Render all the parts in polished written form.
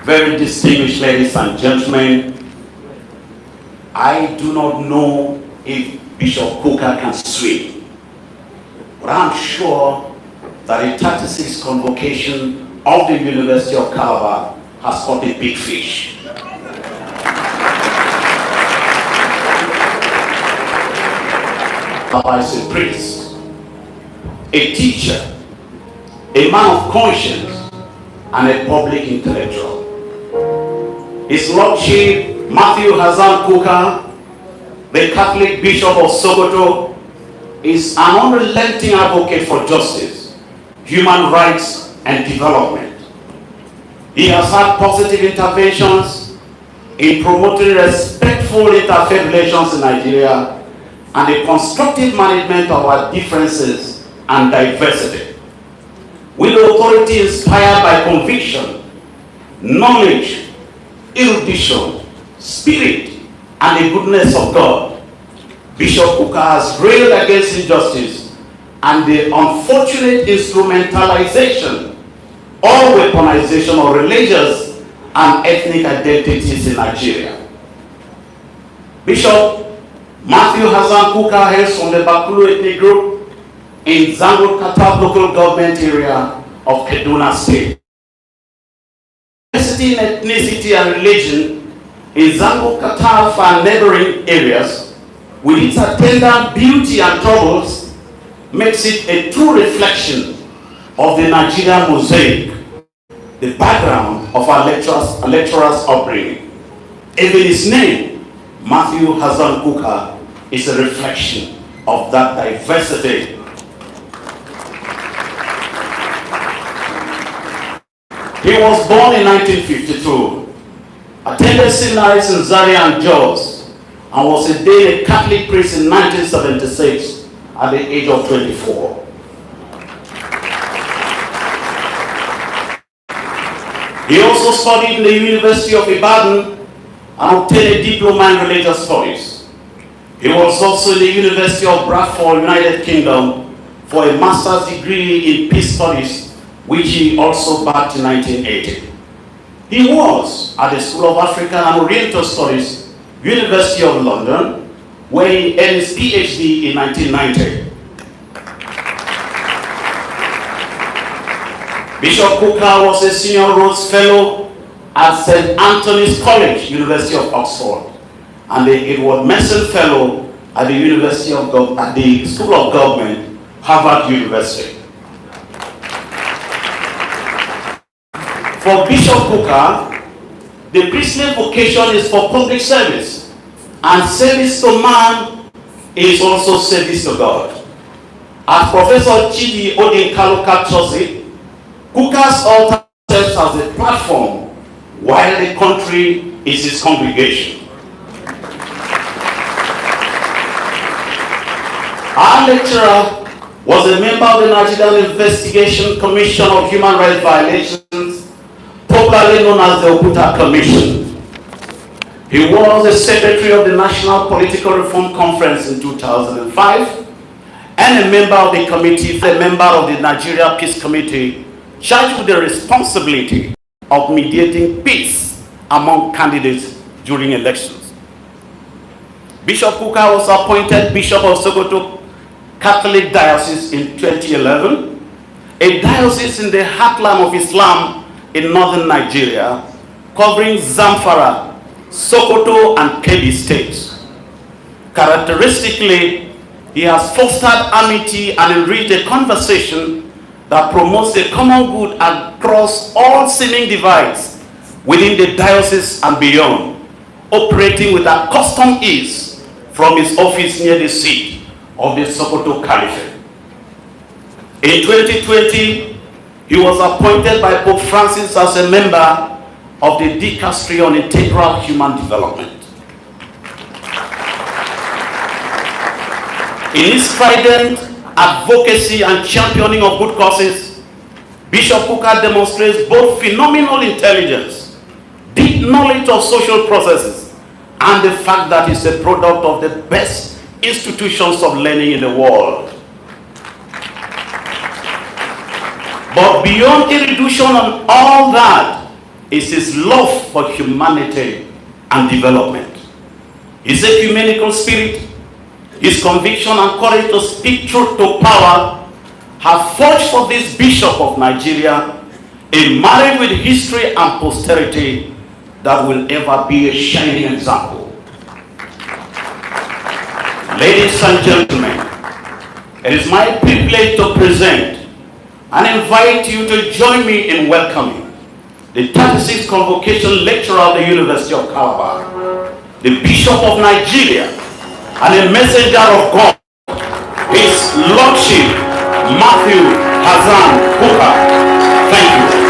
very distinguished ladies and gentlemen, I do not know if Bishop Kukah can swim, but I'm sure that the 36th Convocation of the University of Calabar has caught a big fish. Papa is a priest, a teacher, a man of conscience, and a public intellectual. His Lordship Matthew Hassan Kukah, the Catholic Bishop of Sokoto, is an unrelenting advocate for justice, human rights, and development. He has had positive interventions in promoting respectful interfaith relations in Nigeria and the constructive management of our differences and diversity. With authority inspired by conviction, knowledge, erudition, spirit, and the goodness of God, Bishop Kukah has railed against injustice and the unfortunate instrumentalization or weaponization of religious and ethnic identities in Nigeria. Bishop Matthew Hassan Kukah hails from the Bakulu ethnic group in Zango Katab local government area of Kaduna State. Diversity in ethnicity and religion in Zango Katab and neighboring areas, with its attendant beauty and troubles, makes it a true reflection of the Nigerian mosaic, the background of our lecturers' upbringing. Even his name, Matthew Hassan Kukah, is a reflection of that diversity. He was born in 1952, attended seminaries in Zaria and Jos, and was ordained a Catholic priest in 1976 at the age of 24. He also studied in the University of Ibadan and obtained a diploma in religious studies. He was also in the University of Bradford, United Kingdom, for a master's degree in peace studies, which he also backed in 1980. He was at the School of African and Oriental Studies, University of London, where he earned his PhD in 1990. Bishop Kukah was a senior Rhodes Fellow at St. Anthony's College, University of Oxford, and the Edward Mason Fellow at the School of Government, Harvard University. For Bishop Kukah, the priestly vocation is for public service, and service to man is also service to God. As Professor Chidi Odinkalo captures it, Kukah's altar serves as a platform, while the country is his congregation. Our lecturer was a member of the Nigerian Investigation Commission of Human Rights Violations, popularly known as the Okuta Commission. He was the secretary of the National Political Reform Conference in 2005 and a member of the committee, a member of the Nigeria Peace Committee, charged with the responsibility of mediating peace among candidates during elections. Bishop Kukah was appointed Bishop of Sokoto Catholic Diocese in 2011, a diocese in the heartland of Islam in northern Nigeria, covering Zamfara, Sokoto, and Kebbi states. Characteristically, he has fostered amity and enriched a conversation that promotes the common good across all seeming divides within the diocese and beyond, operating with accustomed ease from his office near the seat of the Sokoto Caliphate. In 2020, he was appointed by Pope Francis as a member of the Dicastery on Integral Human Development. In his strident advocacy and championing of good causes, Bishop Kukah demonstrates both phenomenal intelligence, deep knowledge of social processes, and the fact that he's a product of the best institutions of learning in the world. But beyond erudition and all that, is his love for humanity and development. His ecumenical spirit, his conviction and courage to speak truth to power have forged for this Bishop of Nigeria a marriage with history and posterity that will ever be a shining example. Ladies and gentlemen, it is my privilege to present and invite you to join me in welcoming the 36th Convocation lecturer of the University of Calabar, the Bishop of Nigeria, and a messenger of God, His Lordship Matthew Hassan Kukah. Thank you.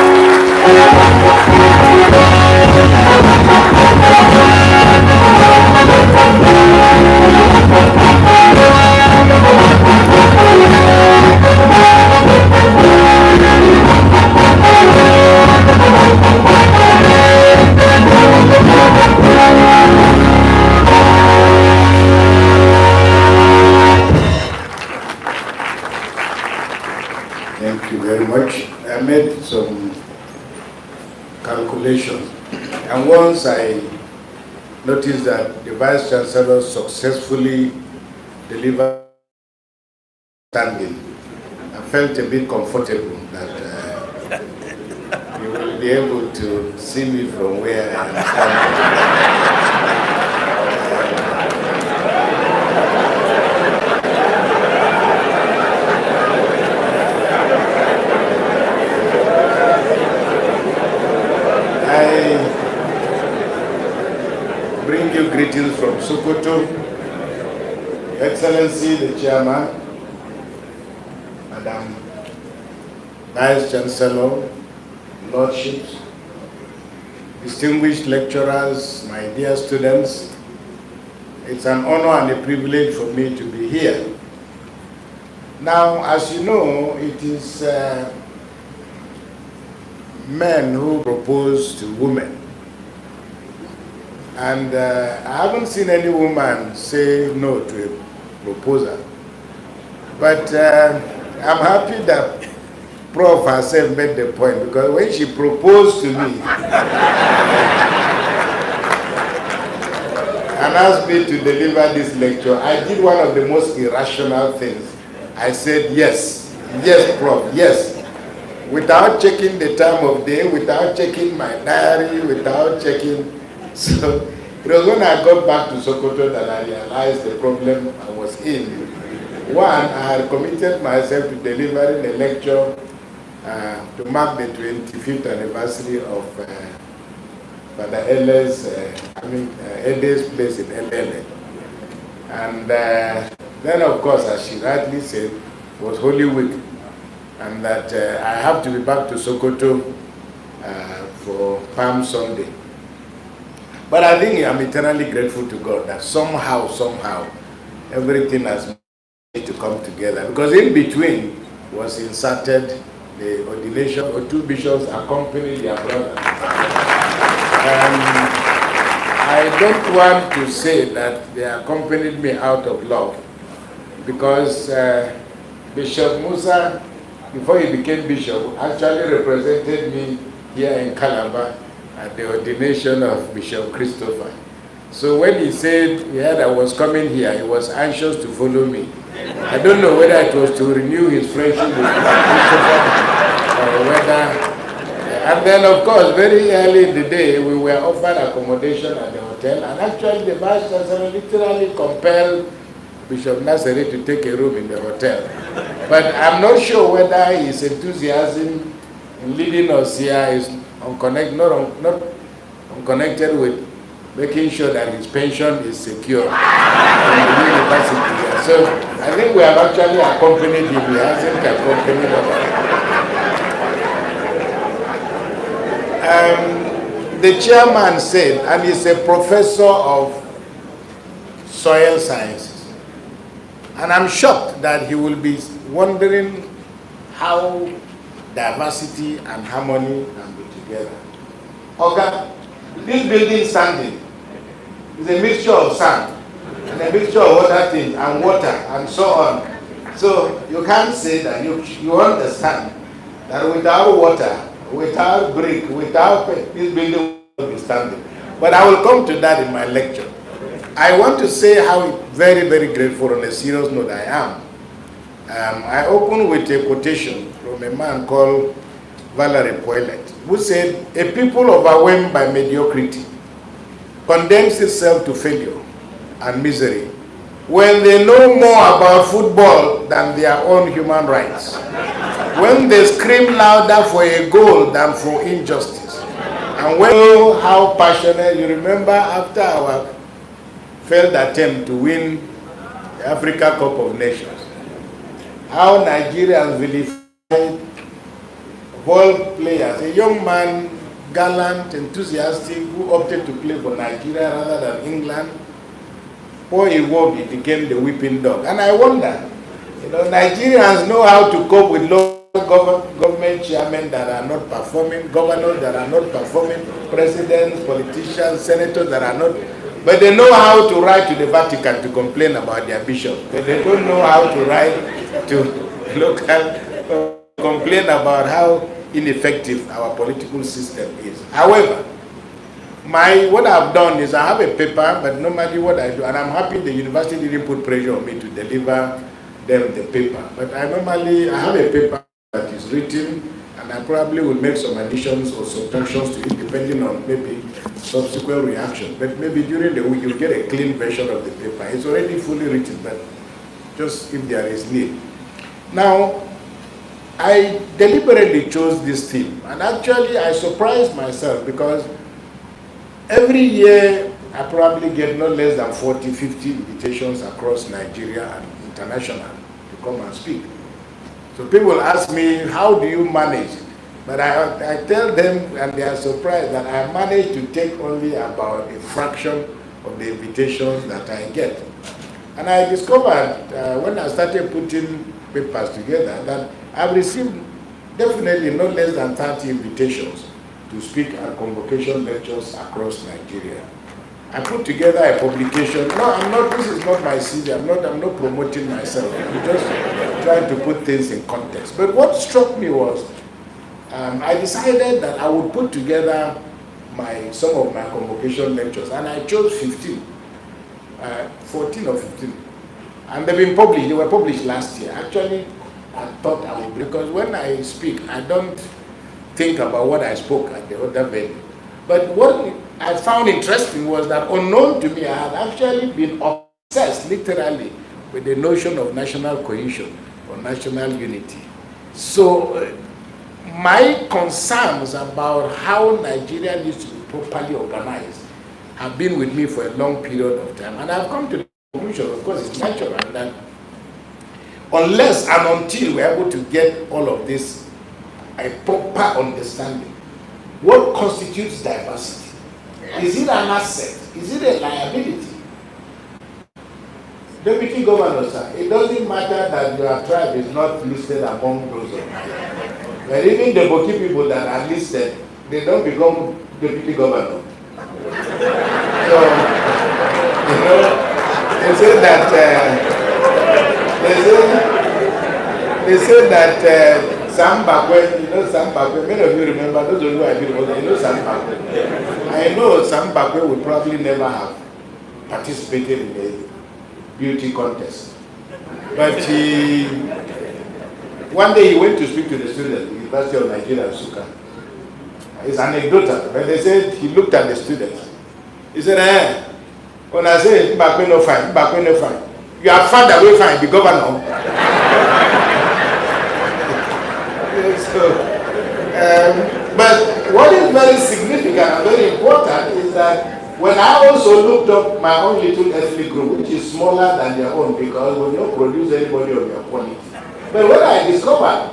Thank you very much. I made some calculations, and once I noticed that the Vice Chancellor successfully delivered standing, I felt a bit comfortable that you will be able to see me from where I am standing. Bring you greetings from Sokoto, Excellency the Chairman, Madam Vice Chancellor, Lordships, distinguished lecturers, my dear students. It's an honor and a privilege for me to be here. Now, as you know, it is men who propose to women. And I haven't seen any woman say no to a proposal. But I'm happy that Prof herself made the point, because when she proposed to me and asked me to deliver this lecture, I did one of the most irrational things. I said, yes, yes, Prof, yes. Without checking the time of day, without checking my diary, without checking. So it was when I got back to Sokoto that I realized the problem I was in. One, I had committed myself to delivering a lecture to mark the 25th anniversary of Father Ede's place in LLA. And then, of course, as she rightly said, it was Holy Week, and that I have to be back to Sokoto for Palm Sunday. But I think I'm eternally grateful to God that somehow, everything has made to come together. Because in between was inserted the ordination of two bishops accompanying their brother. I don't want to say that they accompanied me out of love, because Bishop Musa, before he became bishop, actually represented me here in Calabar at the ordination of Bishop Christopher. So when he said he heard I was coming here, he was anxious to follow me. I don't know whether it was to renew his friendship with Christopher or whether. And then, of course, very early in the day, we were offered accommodation at the hotel, and actually the Vice Chancellor literally compelled Bishop Naseri to take a room in the hotel. But I'm not sure whether his enthusiasm in leading us here is not unconnected with making sure that his pension is secure in the university. So I think we have actually accompanied him. He hasn't accompanied us. The chairman said, and he's a professor of soil sciences, and I'm shocked that he will be wondering how diversity and harmony can be together. Okay, this building standing is a mixture of sand and a mixture of other things and water and so on. So you can't say that. You understand that without water without brick, without paint, this building will be standing. But I will come to that in my lecture. I want to say how very, very grateful on a serious note I am. I open with a quotation from a man called Valery Poelet, who said, "A people overwhelmed by mediocrity condemns itself to failure and misery when they know more about football than their own human rights, when they scream louder for a goal than for injustice, and when you know how passionate." You remember after our failed attempt to win the Africa Cup of Nations, how Nigerians vilified ball players, a young man, gallant, enthusiastic, who opted to play for Nigeria rather than England. Poor Iwobi became the whipping dog. And I wonder, Nigerians know how to cope with local government chairmen that are not performing, governors that are not performing, presidents, politicians, senators that are not. But they know how to write to the Vatican to complain about their bishop. But they don't know how to write to local, complain about how ineffective our political system is. However, what I've done is I have a paper, but normally what I do, and I'm happy the university didn't put pressure on me to deliver them the paper. But I have a paper that is written, and I probably will make some additions or subtractions to it depending on maybe subsequent reaction. But maybe during the week you'll get a clean version of the paper. It's already fully written, but just if there is need. Now, I deliberately chose this theme, and actually I surprised myself because every year I probably get no less than 40, 50 invitations across Nigeria and international to come and speak. So people ask me, how do you manage it? But I tell them, and they are surprised, that I manage to take only about a fraction of the invitations that I get. And I discovered when I started putting papers together that I've received definitely no less than 30 invitations to speak at convocation lectures across Nigeria. I put together a publication. No, this is not my CV. I'm not promoting myself. I'm just trying to put things in context. But what struck me was, I decided that I would put together some of my convocation lectures, and I chose 15, 14 or 15. And they've been published. They were published last year. Actually, I thought I would, because when I speak, I don't think about what I spoke at the other venue. But what I found interesting was that, unknown to me, I had actually been obsessed, literally, with the notion of national cohesion or national unity. So my concerns about how Nigeria needs to be properly organized have been with me for a long period of time. And I've come to the conclusion, of course, it's natural that unless and until we're able to get all of this a proper understanding, what constitutes diversity? Is it an asset? Is it a liability? Deputy Governor, sir, it doesn't matter that your tribe is not listed among those of mine. But even the Boki people that are listed, they don't become Deputy Governor. So, they say that Sam Bakwe, Sam Bakwe, many of you remember, those of you I did, Sam Bakwe. I know Sam Bakwe would probably never have participated in a beauty contest. But one day he went to speak to the students at the University of Nigeria, Suka. It's anecdotal, but they said he looked at the students. He said, when I say Bakwe no fine, Bakwe no fine. You are far away fine, the governor. But what is very significant and very important is that when I also looked up my own little ethnic group, which is smaller than their own because we don't produce anybody of their quality. But when I discovered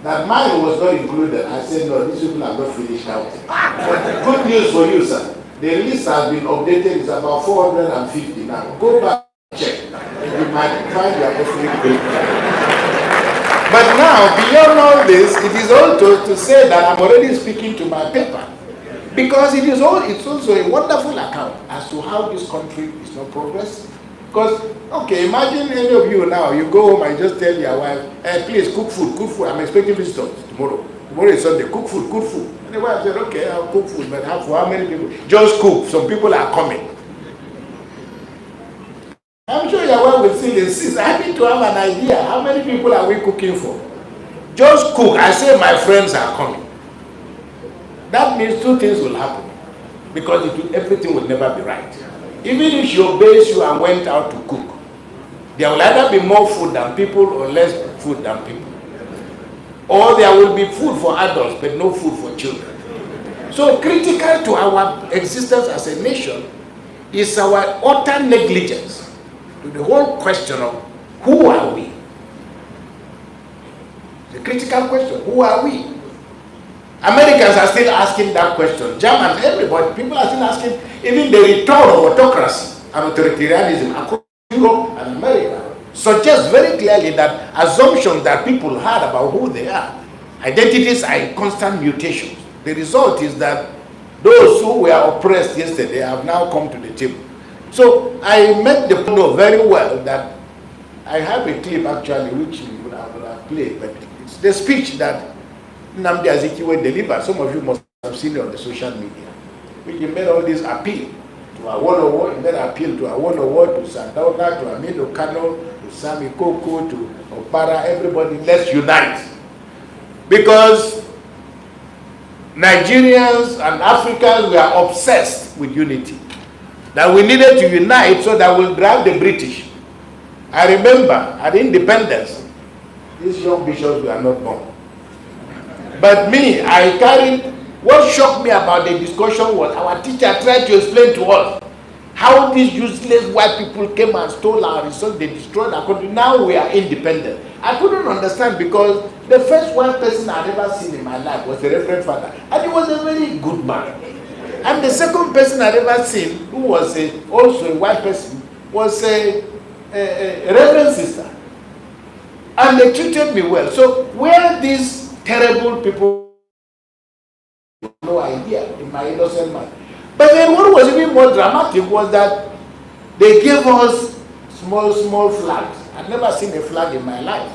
that mine was not included, I said, no, these people are not finished out. But good news for you, sir. The list has been updated. It's about 450 now. Go back and check. You might find your ethnic group. But now, beyond all this, it is also to say that I'm already speaking to my paper. Because it's also a wonderful account as to how this country is not progressing. Because, okay, imagine any of you now, you go home and just tell your wife, hey, please cook food, I'm expecting visitors tomorrow. Tomorrow is Sunday, cook food, cook food. And the wife said, okay, I'll cook food, but for how many people? Just cook. Some people are coming. I'm sure your wife will still insist. I need to have an idea. How many people are we cooking for? Just cook. I say my friends are coming. That means two things will happen. Because everything will never be right. Even if she obeys you and went out to cook, there will either be more food than people or less food than people. Or there will be food for adults but no food for children. So critical to our existence as a nation is our utter negligence to the whole question of who are we? The critical question, who are we? Americans are still asking that question. Germans, everybody, people are still asking, even the return of autocracy and authoritarianism across Europe and America suggests very clearly that assumptions that people had about who they are, identities are in constant mutations. The result is that those who were oppressed yesterday have now come to the table. So I made the point very well that I have a clip actually which I would have played, but it's the speech that Nnamdi Azikiwe delivered. Some of you must have seen it on the social media. Which he made all this appeal to Awolowo, he made appeal to Awolowo, to Sardauna, to Aminu Kano, to Sami Koko, to Okpara, everybody, let's unite. Because Nigerians and Africans were obsessed with unity. That we needed to unite so that we'll drive the British. I remember at independence, these young bishops were not born. But me, I carried, what shocked me about the discussion was our teacher tried to explain to us how these useless white people came and stole our resources, they destroyed our country. Now we are independent. I couldn't understand because the first white person I'd ever seen in my life was the Reverend Father, and he was a very good man. And the second person I'd ever seen, who was also a white person, was a Reverend Sister. And they treated me well. So where these terrible people, no idea in my innocent mind. But then what was even more dramatic was that they gave us small flags. I'd never seen a flag in my life.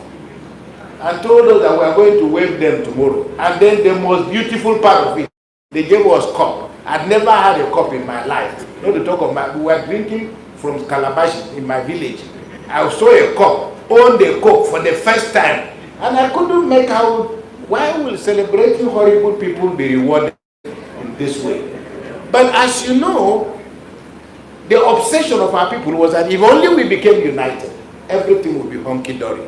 And told us that we are going to wave them tomorrow. And then the most beautiful part of it, they gave us cup. I'd never had a cup in my life. Not to talk about, we were drinking from Calabar in my village. I saw a cup, owned a cup for the first time. And I couldn't make out, why will celebrating horrible people be rewarded in this way? But as you know, the obsession of our people was that if only we became united, everything would be hunky-dory.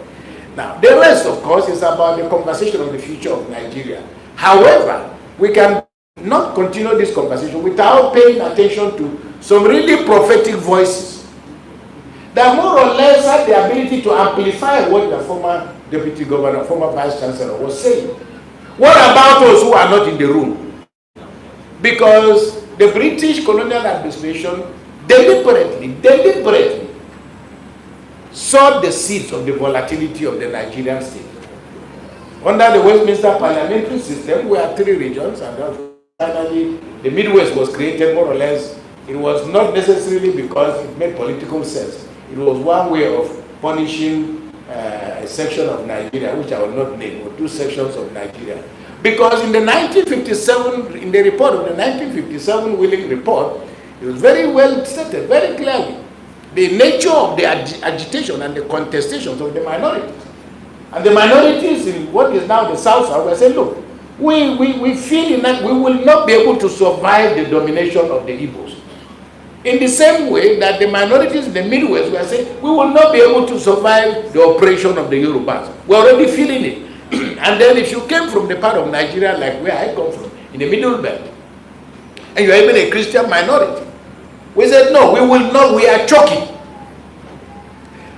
Now, the rest, of course, is about the conversation of the future of Nigeria. However, we can not continue this conversation without paying attention to some really prophetic voices that more or less had the ability to amplify what the former deputy governor, former vice chancellor was saying. What about those who are not in the room? Because the British colonial administration deliberately sowed the seeds of the volatility of the Nigerian state. Under the Westminster parliamentary system, we had 3 regions, and finally the Midwest was created more or less. It was not necessarily because it made political sense. It was one way of punishing a section of Nigeria, which I will not name, or 2 sections of Nigeria. Because in the 1957, in the report of the 1957 Wheeling report, it was very well stated, very clearly, the nature of the agitation and the contestations of the minorities. And the minorities in what is now the South were saying, look, we feel that we will not be able to survive the domination of the Igbos. In the same way that the minorities in the Midwest were saying, we will not be able to survive the oppression of the Yorubas. We're already feeling it. And then if you came from the part of Nigeria like where I come from, in the Middle Belt, and you're even a Christian minority, we said, no, we will not, we are choking.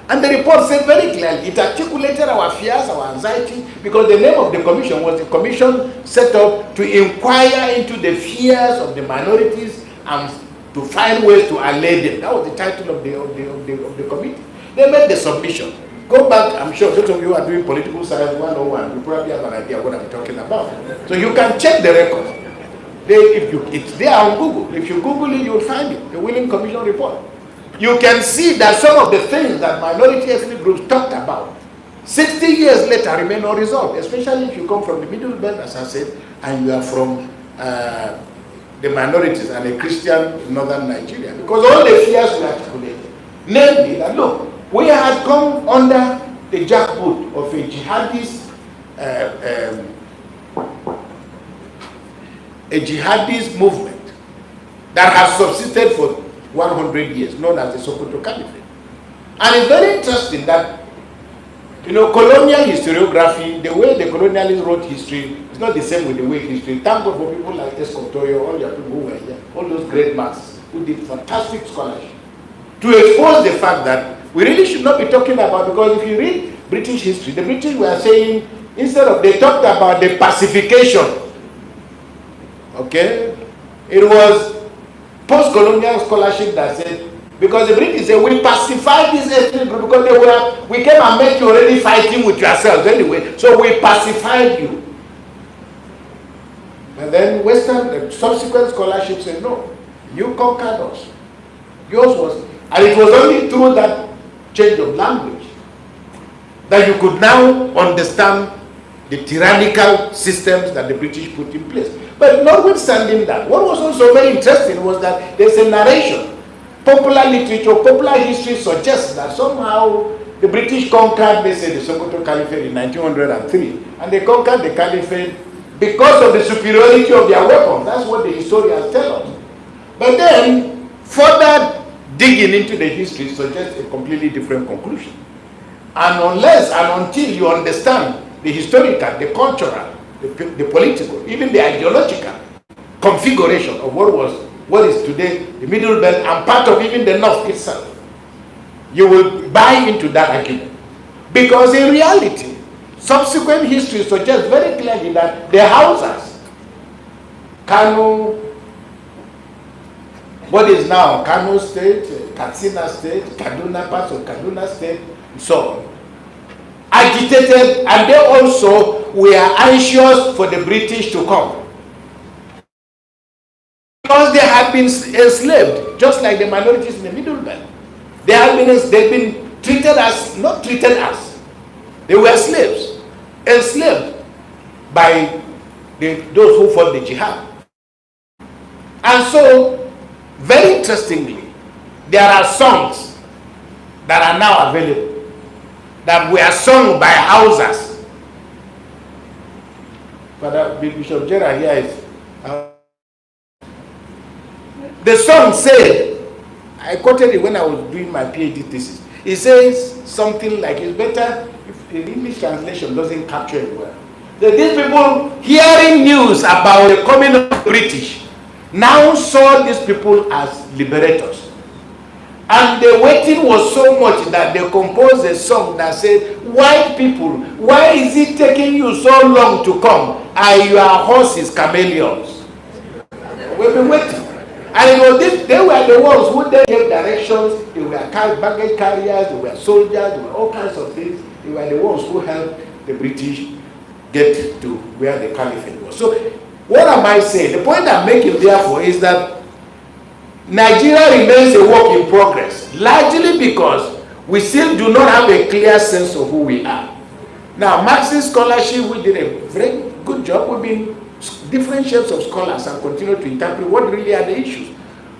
And the report said very clearly, it articulated our fears, our anxiety, because the name of the commission was the commission set up to inquire into the fears of the minorities and to find ways to allay them. That was the title of the committee. They made the submission. Go back, I'm sure those of you who are doing political science 101, you probably have an idea of what I'm talking about. So you can check the record. It's there on Google. If you Google it, you'll find it, the Wheeling Commission report. You can see that some of the things that minority ethnic groups talked about 60 years later remain unresolved, especially if you come from the Middle Belt, as I said, and you are from the minorities and a Christian in northern Nigeria. Because all the fears we articulated, namely that, look, we had come under the jackboot of a jihadist movement that has subsisted for 100 years, known as the Sokoto Caliphate. And it's very interesting that, you know, colonial historiography, the way the colonialists wrote history, is not the same with the way history. Thank God for people like Escotoyo, all your people who were here, all those great masters who did fantastic scholarship, to expose the fact that we really should not be talking about, because if you read British history, the British were saying, instead of, they talked about the pacification, okay? It was post-colonial scholarship that said, because the British said, we pacified this ethnic group because we came and met you already fighting with yourselves anyway, so we pacified you. And then Western, subsequent scholarship said, no, you conquered us. Yours was, and it was only through that change of language that you could now understand the tyrannical systems that the British put in place. But notwithstanding that, what was also very interesting was that there's a narration. Popular literature, popular history suggests that somehow the British conquered, they say, the Sokoto Caliphate in 1903, and they conquered the Caliphate because of the superiority of their weapons. That's what the historians tell us. But then, further digging into the history suggests a completely different conclusion. And unless and until you understand the historical, the cultural, the political, even the ideological configuration of what is today the Middle Belt and part of even the North itself, you will buy into that argument. Because in reality, subsequent history suggests very clearly that the Hausas, Kano, what is now Kano State, Katsina State, Kaduna, parts of Kaduna State, and so on, agitated, and they also were anxious for the British to come. Because they had been enslaved, just like the minorities in the Middle Belt. They've been treated as, not treated as, they were slaves, enslaved by those who fought the jihad. And so, very interestingly, there are songs that are now available that were sung by Hausas. Father Bishop Gerard here is. The song said, I quoted it when I was doing my PhD thesis. It says something like, it's better if the English translation doesn't capture it well. That these people hearing news about the coming of the British now saw these people as liberators. And the waiting was so much that they composed a song that said, white people, why is it taking you so long to come? Are your horses chameleons? We've been waiting. And it was they were the ones who then gave directions. They were baggage carriers, they were soldiers, they were all kinds of things. They were the ones who helped the British get to where the Caliphate was. So, what am I saying? The point I'm making therefore is that Nigeria remains a work in progress, largely because we still do not have a clear sense of who we are. Now, Marxist scholarship, we did a very good job. We've been different shapes of scholars and continue to interpret what really are the issues.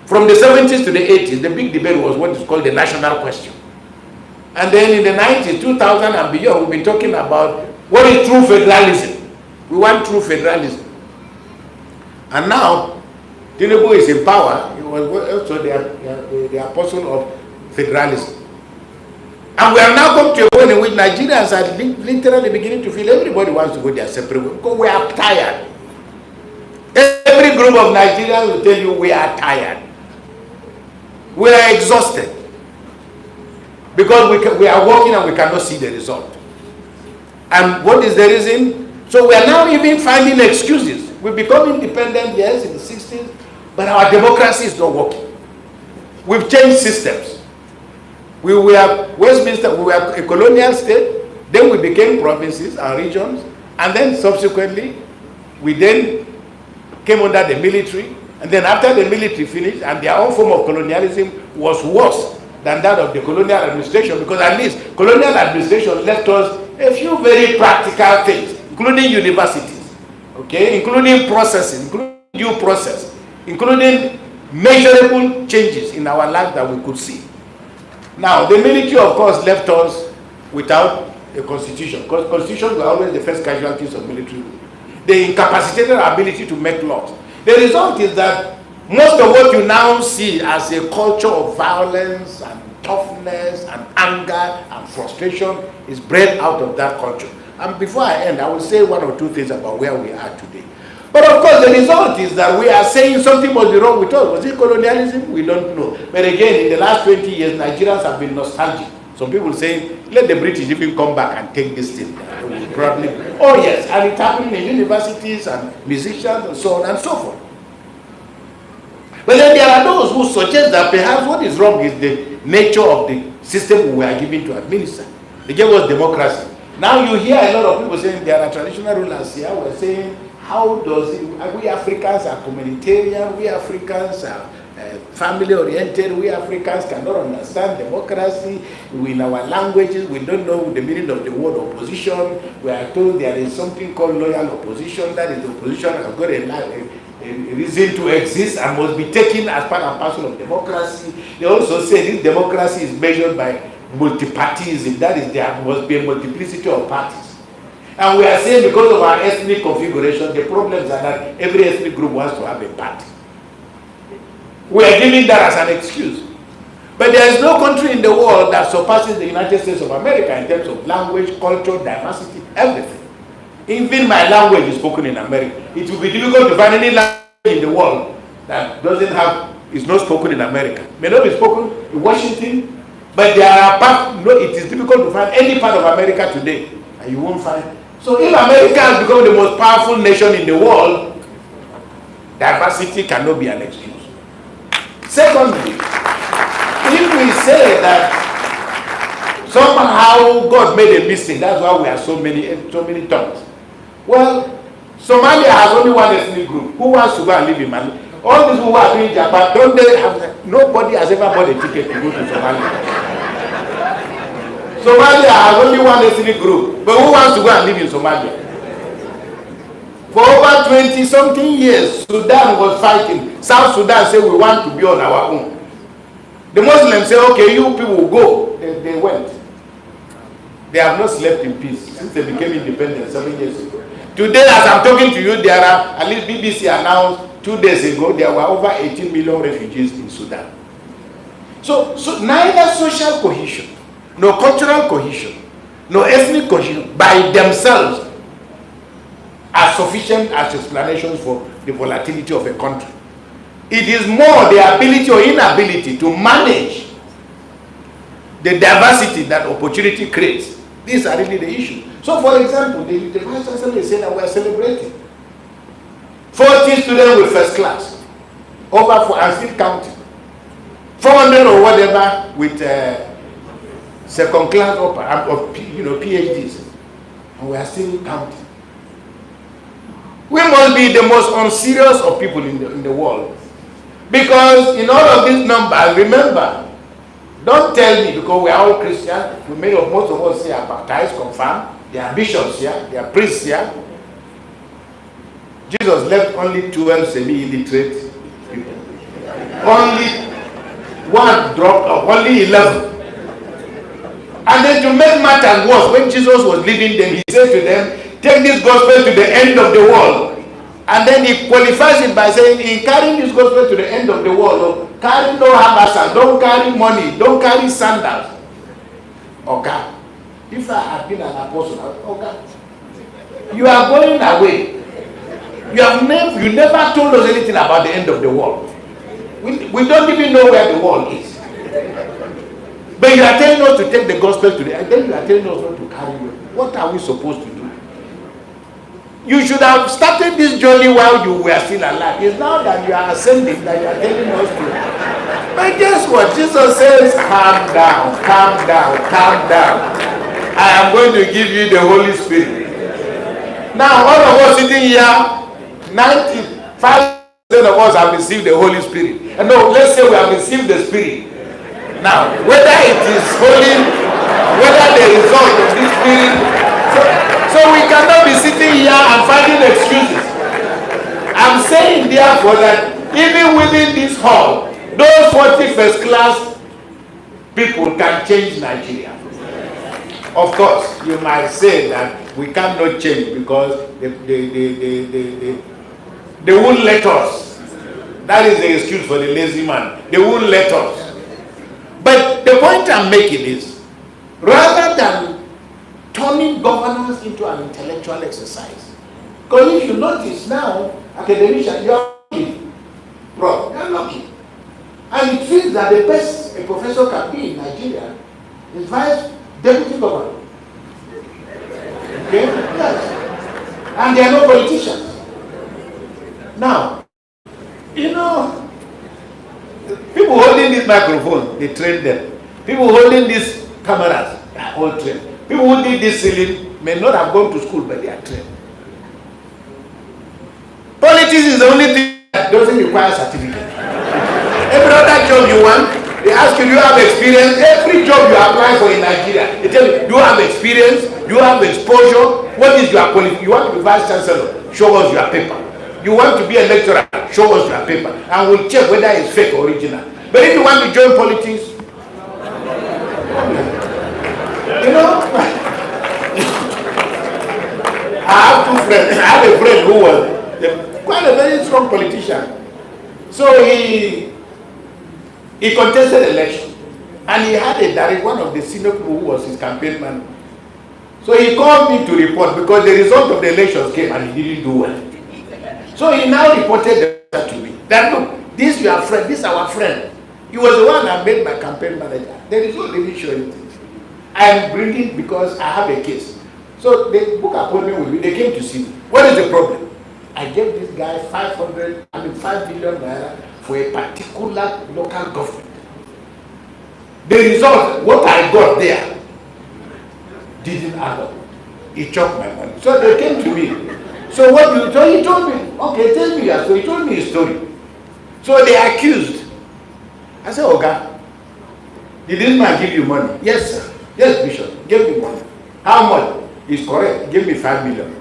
From the 70s to the 80s, the big debate was what is called the national question. And then in the 90s, 2000 and beyond, we've been talking about what is true federalism. We want true federalism. And now, Tinubu is in power. He was also the apostle of federalism. And we have now come to a point in which Nigerians are literally beginning to feel everybody wants to go their separate way because we are tired. Every group of Nigerians will tell you we are tired. We are exhausted. Because we are working and we cannot see the result. And what is the reason? So we are now even finding excuses. We become independent, yes, in the 60s, but our democracy is not working. We've changed systems. We were Westminster, we were a colonial state, then we became provinces and regions, and then subsequently, we then came under the military, and then after the military finished, and their own form of colonialism was worse than that of the colonial administration, because at least colonial administration left us a few very practical things, including universities, okay, including processing, including due process, including measurable changes in our life that we could see. Now, the military, of course, left us without a constitution, because constitutions were always the first casualties of military rule. They incapacitated our ability to make laws. The result is that most of what you now see as a culture of violence and toughness and anger and frustration is bred out of that culture. And before I end, I will say one or two things about where we are today. But of course, the result is that we are saying something must be wrong with us. Was it colonialism? We don't know. But again, in the last 20 years, Nigerians have been nostalgic. Some people saying, let the British even come back and take this thing. Probably. Oh yes, and it's happening in universities and musicians and so on and so forth. But then there are those who suggest that perhaps what is wrong is the nature of the system we are given to administer. They gave us democracy. Now you hear a lot of people saying there are traditional rulers here. We're saying, how does it, we Africans are communitarian, we Africans are family-oriented, we Africans cannot understand democracy. In our languages, we don't know the meaning of the word opposition. We are told there is something called loyal opposition, that is the opposition has got a reason to exist and must be taken as part and parcel of democracy. They also say this democracy is measured by multipartyism, that is, there must be a multiplicity of parties. And we are saying because of our ethnic configuration, the problems are that every ethnic group wants to have a party. We are giving that as an excuse. But there is no country in the world that surpasses the United States of America in terms of language, culture, diversity, everything. Even my language is spoken in America. It will be difficult to find any language in the world that is not spoken in America. It may not be spoken in Washington, but there are parts, it is difficult to find any part of America today, and you won't find. So if America has become the most powerful nation in the world, diversity cannot be an excuse. Secondly, if we say that somehow God made a mistake, that's why we have so many tongues. Well, Somalia has only one ethnic group. Who wants to go and live in Mali? All these who are doing Japan, don't they have, nobody has ever bought a ticket to go to Somalia. Somalia has only one ethnic group, but who wants to go and live in Somalia? For over 20-something years, Sudan was fighting. South Sudan said we want to be on our own. The Muslims say, okay, you people will go. They went. They have not slept in peace since they became independent 7 years ago. Today, as I'm talking to you, there are, at least BBC announced 2 days ago, there were over 18 million refugees in Sudan. So neither social cohesion, no cultural cohesion, no ethnic cohesion by themselves are sufficient as explanations for the volatility of a country. It is more the ability or inability to manage the diversity that opportunity creates. These are really the issues. So, for example, the Vice Chancellor is saying that we are celebrating 40 students with first class, over for and still counting, 400 or whatever with second class or PhDs, and we are still counting. We must be the most unserious of people in the world. Because in all of these numbers, remember, don't tell me, because we are all Christians, most of us here are baptized, confirmed, there are bishops here, there are priests here. Jesus left only 12 semi-illiterate people. Only one dropped off, only 11. And then to make matters worse, when Jesus was leading them, he said to them, take this gospel to the end of the world. And then he qualifies it by saying, in carrying this gospel to the end of the world, carry no hammers, don't carry money, don't carry sandals. Okay. If I had been an apostle, okay, you are going away. You never told us anything about the end of the world. We don't even know where the world is. But you are telling us to take the gospel to the end, then you are telling us not to carry it. What are we supposed to do? You should have started this journey while you were still alive. It's now that you are ascending that you are telling us to. But guess what? Jesus says, calm down, calm down, calm down. I am going to give you the Holy Spirit. Now, all of us sitting here, 95% of us have received the Holy Spirit. And no, let's say we have received the Spirit. Now, whether it is holy, whether the result of this Spirit So we cannot be sitting here and finding excuses. I'm saying therefore that even within this hall, those 40 first class people can change Nigeria. Of course, you might say that we cannot change because they won't let us. That is the excuse for the lazy man. They won't let us. But the point I'm making is, rather than turning governance into an intellectual exercise, because if you notice now, academicians, you're lucky. Bro, you're lucky. And it feels that the best a professor can be in Nigeria is vice deputy governor. Okay? Yes. And they are no politicians. Now, you know, people holding this microphone, they train them. People holding these cameras, they are all trained. People who did this ceiling may not have gone to school, but they are trained. Politics is the only thing that doesn't require certificate. Every other job you want, they ask you, do you have experience? Every job you apply for in Nigeria, they tell you, do you have experience? Do you have exposure? What is your qualification? You want to be vice chancellor? Show us your paper. You want to be a lecturer? Show us your paper. And we'll check whether it's fake or original. But if you want to join politics, you know, I have two friends. I have a friend who was quite a very strong politician. So he contested election, and he had a direct, one of the senior people who was his campaign man. So he called me to report because the result of the elections came and he didn't do well. So he now reported that to me. That look, this your friend, this our friend. He was the one that made my campaign manager. The result didn't show anything. I am bringing because I have a case. So they book appointment with me. They came to see me. What is the problem? I gave this guy 5 million naira for a particular local government. The result, what I got there, didn't add up. He chopped my money. So they came to me. So what you told? He told me, okay, tell me your story. He told me his story. So they accused. I said, Oga, did this man give you money? Yes, sir. Yes, Bishop, give me money. How much? He's correct. Give me 5 million.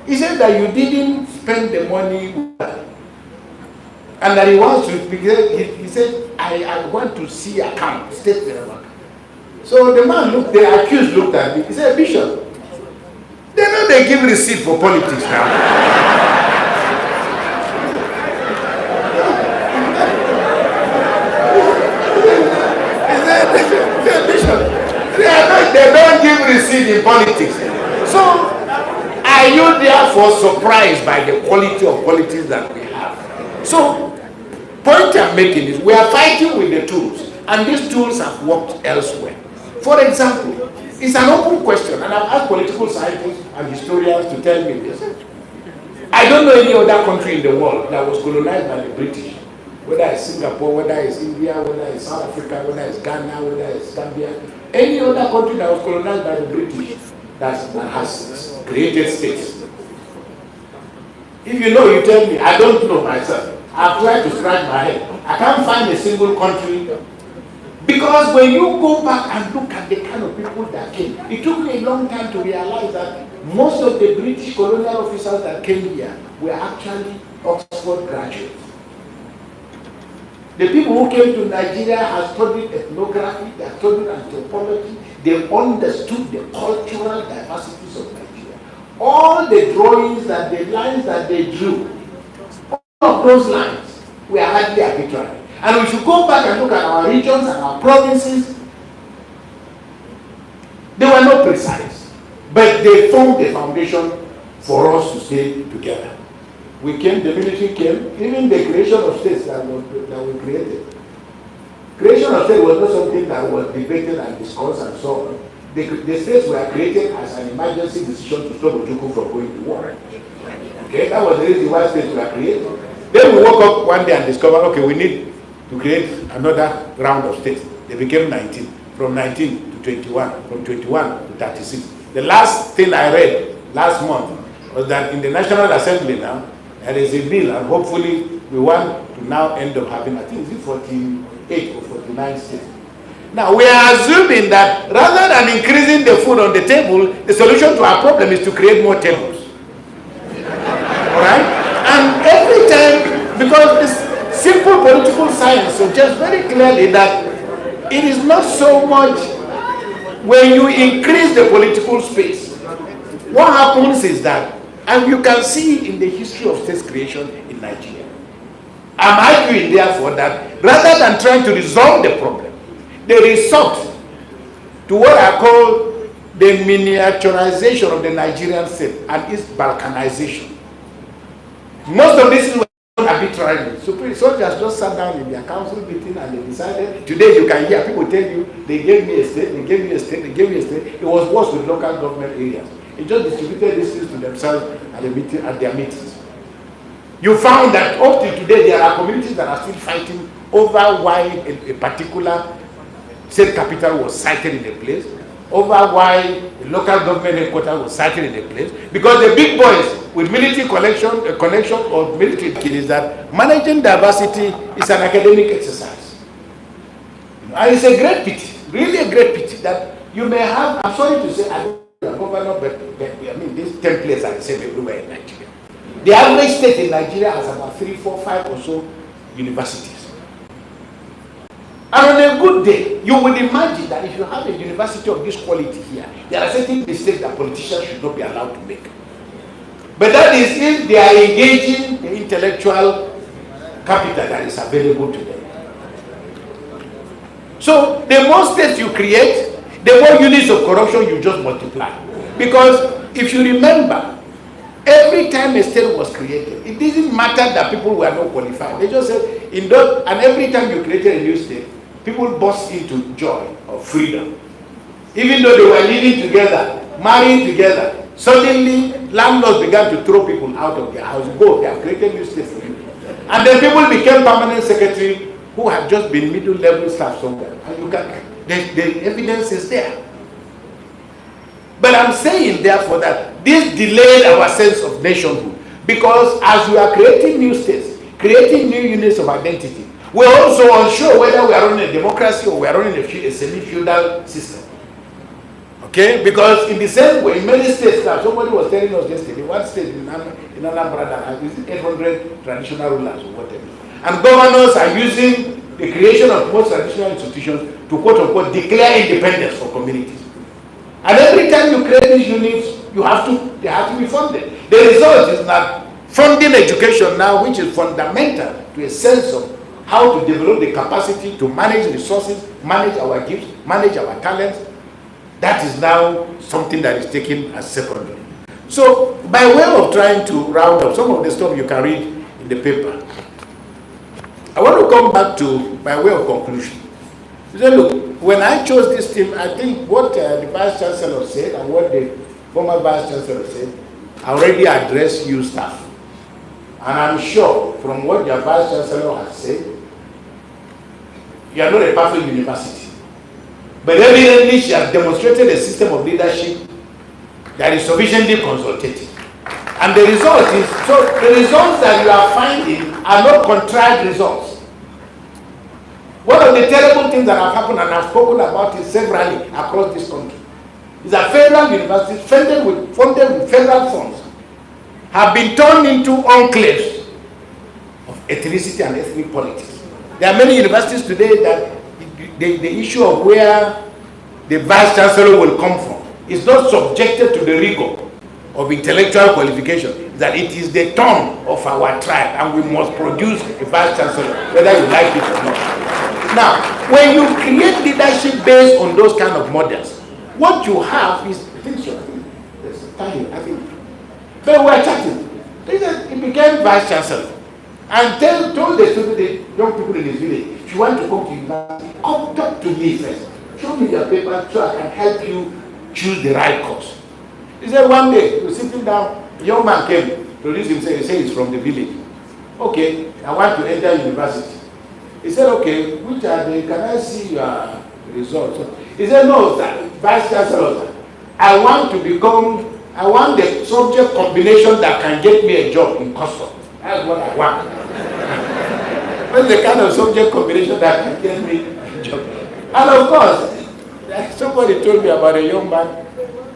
He said that you didn't spend the money and that he wants to, he said, I want to see account, statement of account. So the man looked, the accused looked at me. He said, Bishop, they know they give receipt for politics now. They don't give receipt in politics. So, are you therefore surprised by the quality of politics that we have? So, point I'm making is we are fighting with the tools, and these tools have worked elsewhere. For example, it's an open question, and I've asked political scientists and historians to tell me this. I don't know any other country in the world that was colonized by the British, whether it's Singapore, whether it's India, whether it's South Africa, whether it's Ghana, whether it's Gambia, any other country that was colonized by the British that has created states. If you know, you tell me. I don't know myself. I've tried to scratch my head. I can't find a single country. Because when you go back and look at the kind of people that came, it took me a long time to realize that most of the British colonial officers that came here were actually Oxford graduates. The people who came to Nigeria have studied ethnography, they have studied anthropology, they understood the cultural diversities of Nigeria. All the drawings and the lines that they drew, all of those lines were hardly arbitrary. And we should go back and look at our regions and our provinces. They were not precise, but they formed the foundation for us to stay together. We came, the military came, even the creation of states that we created. Creation of states was not something that was debated and discussed and so on. The states were created as an emergency decision to stop Ojukwu from going to war. Okay, that was the reason why states were created. Then we woke up one day and discovered, okay, we need to create another round of states. They became 19, from 19 to 21, from 21 to 36. The last thing I read last month was that in the National Assembly now, there is a bill, and hopefully we want to now end up having, I think, is it 48 or 49 states. Now, we are assuming that rather than increasing the food on the table, the solution to our problem is to create more tables. All right? And every time, because this simple political science suggests very clearly that it is not so much when you increase the political space. What happens is that, and you can see in the history of state creation in Nigeria, I'm arguing therefore that rather than trying to resolve the problem, they resort to what I call the miniaturization of the Nigerian state and its balkanization. Most of this is arbitrarily. Supreme soldiers just sat down in their council meeting and they decided. Today you can hear people tell you they gave me a state, they gave me a state, they gave me a state. It was worse with local government areas. It just distributed these things to themselves at their meetings. You found that up to today there are communities that are still fighting over why a particular state capital was sited in a place, over why the local government headquarters was sited in a place, because the big boys with military connection or military is that managing diversity is an academic exercise. And it's a great pity, really a great pity that you may have, I'm sorry to say, I don't know the governor, but I mean, these templates are the same everywhere in Nigeria. The average state in Nigeria has about 3, 4, 5 or so universities. And on a good day, you would imagine that if you have a university of this quality here, there are certain mistakes that politicians should not be allowed to make. But that is if they are engaging the intellectual capital that is available to them. So the more states you create, the more units of corruption you just multiply. Because if you remember, every time a state was created, it didn't matter that people were not qualified. They just said, and every time you created a new state, people burst into joy of freedom. Even though they were living together, marrying together, suddenly landlords began to throw people out of their house. Go, they have created new states for you. And then people became permanent secretary who had just been middle-level staff somewhere. And you can, the evidence is there. But I'm saying, therefore, that this delayed our sense of nationhood. Because as we are creating new states, creating new units of identity, we're also unsure whether we are running a democracy or we are running a semi-feudal system. Okay? Because in the same way, in many states, now somebody was telling us yesterday, one state in Anambra that has 800 traditional rulers or whatever. And governors are using the creation of most traditional institutions to quote-unquote declare independence for communities. And every time you create these units, they have to be funded. The result is that funding education now, which is fundamental to a sense of how to develop the capacity to manage resources, manage our gifts, manage our talents, that is now something that is taken as secondary. So, by way of trying to round up some of the stuff you can read in the paper, I want to come back to, by way of conclusion. You say, look, when I chose this team, I think what the Vice Chancellor said and what the former Vice Chancellor said already addressed you staff. And I'm sure from what your Vice Chancellor has said, you are not a perfect university. But evidently she has demonstrated a system of leadership that is sufficiently consultative. And the result is, so the results that you are finding are not contrived results. One of the terrible things that have happened, and I've spoken about it severally across this country, is that federal universities funded with federal funds have been turned into enclaves of ethnicity and ethnic politics. There are many universities today that the issue of where the Vice Chancellor will come from is not subjected to the rigor of intellectual qualification, that it is the turn of our tribe and we must produce a Vice Chancellor, whether you like it or not. Now, when you create leadership based on those kind of models, what you have is, I think, but we're chatting. He became Vice Chancellor and told the students, the young people in his village, if you want to come to university, come talk to me first. Show me your paper so I can help you choose the right course. He said one day, he was sitting down, a young man came, introduced himself, he said he's from the village. Okay, I want to enter university. He said, okay, which are they? Can I see your results? He said, no, sir, Vice Chancellor, I want the subject combination that can get me a job in custom. That's what I want. What's the kind of subject combination that can get me a job? And of course, like somebody told me about a young man,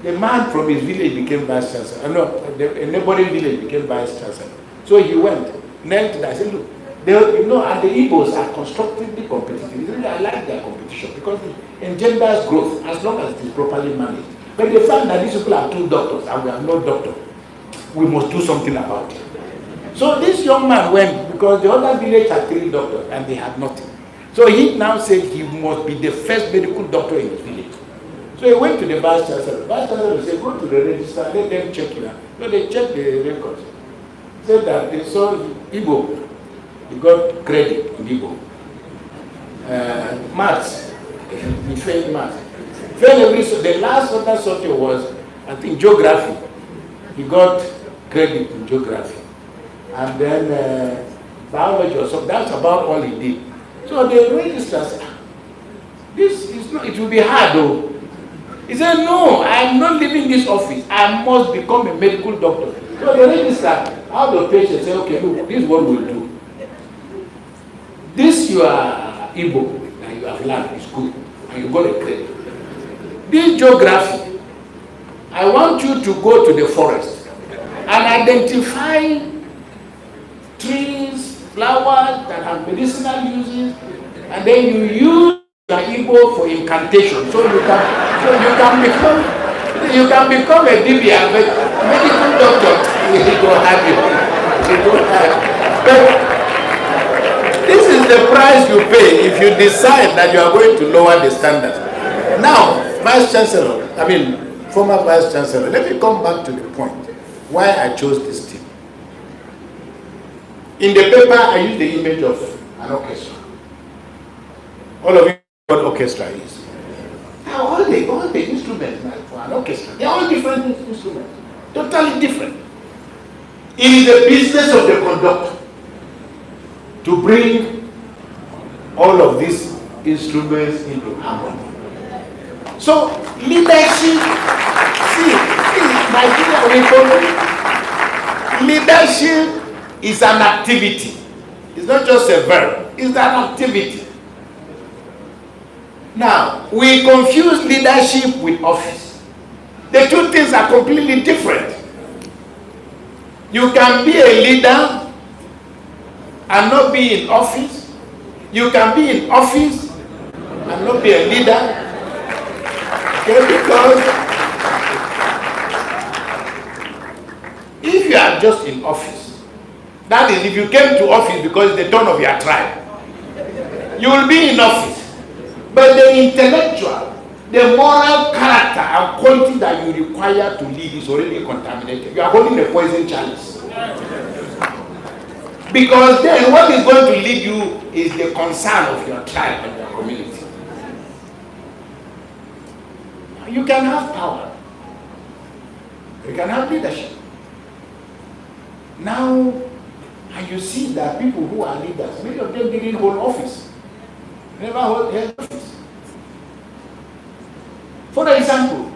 the man from his village became vice chancellor. A neighboring village became vice chancellor. So he went, knelt and I said, look, and the Igbos are constructively competitive. I like their competition because it engenders growth as long as it is properly managed. But they find that these people are two doctors and we are no doctor. We must do something about it. So this young man went because the other village had 3 doctors and they had nothing. So he now said he must be the first medical doctor in his village. So he went to the vice chancellor. The vice chancellor said, go to the register, let them check you out. So they checked the records. Said that they saw Igbo. He got credit in Igbo. Maths. He failed maths. The last other subject was, I think, geography. He got credit in geography. And then biology or something. That's about all he did. So the registrar said, this is not, it will be hard though. He said, no, I am not leaving this office. I must become a medical doctor. So the registrar, how the patient said, okay, look, this is what we'll do. This you are Igbo, and you have learned, is good, and you got a credit. This geography, I want you to go to the forest and identify trees, flowers that have medicinal uses, and then you use the Igbo for incantation, so you can become a DBA, but medical doctor. He don't have it. He don't have it. But this is the price you pay if you decide that you are going to lower the standards. Now, Vice Chancellor, former Vice Chancellor, let me come back to the point why I chose this team. In the paper, I used the image of an orchestra. All of you know what orchestra is. Now, all the instruments for an orchestra, they are all different instruments, totally different. It is the business of the conductor to bring all of these instruments into harmony. So, leadership, leadership is an activity. It's not just a verb, it's an activity. Now, we confuse leadership with office. The two things are completely different. You can be a leader and not be in office. You can be in office and not be a leader. Okay, because if you are just in office, that is, if you came to office because it's the turn of your tribe, you will be in office. But the intellectual, the moral character and quality that you require to lead is already contaminated. You are holding the poison chalice. Because then what is going to lead you is the concern of your tribe and your community. You can have power. You can have leadership. Now, and you see that people who are leaders, many of them didn't hold office. Never held office. For example,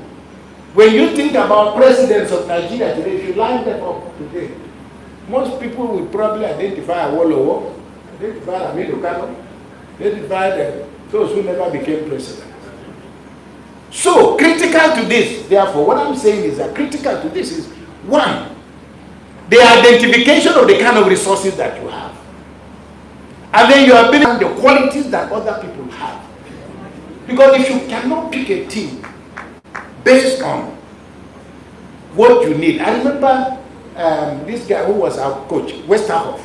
when you think about presidents of Nigeria today, if you line them up today, most people would probably identify Awolowo, identify Aminu Kano, identify those who never became president. So, critical to this, therefore, what I'm saying is that critical to this is, one, the identification of the kind of resources that you have. And then you are building the qualities that other people have. Because if you cannot pick a team based on what you need. I remember this guy who was our coach, Westerhoff.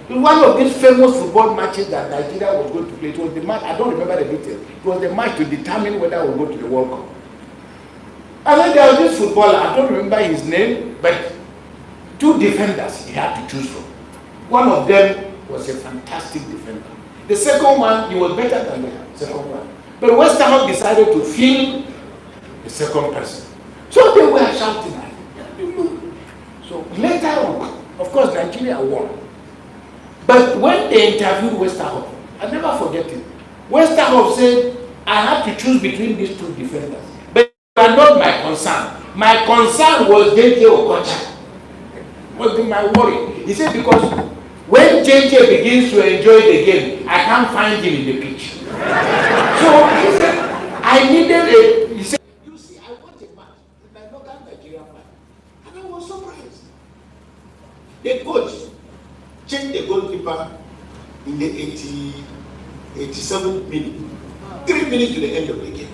In one of these famous football matches that Nigeria was going to play, it was the match, I don't remember the details, it was the match to determine whether we'll go to the World Cup. And then there was this footballer, I don't remember his name, but two defenders he had to choose from. One of them was a fantastic defender. The second one, he was better than the second one. But Westerhoff decided to field the second person. So they were shouting at him. So later on, of course, Nigeria won. But when they interviewed Westerhoff, I never forget it. Westerhoff said, I had to choose between these two defenders. But they are not my concern. My concern was J.J. Okocha. Was my worry. He said, because When JJ begins to enjoy the game, I can't find him in the pitch. So he said, I needed a. He said, you see, I want a match in my local Nigerian match. And I was surprised. The coach changed the goalkeeper in the 87th minute, 3 minutes to the end of the game.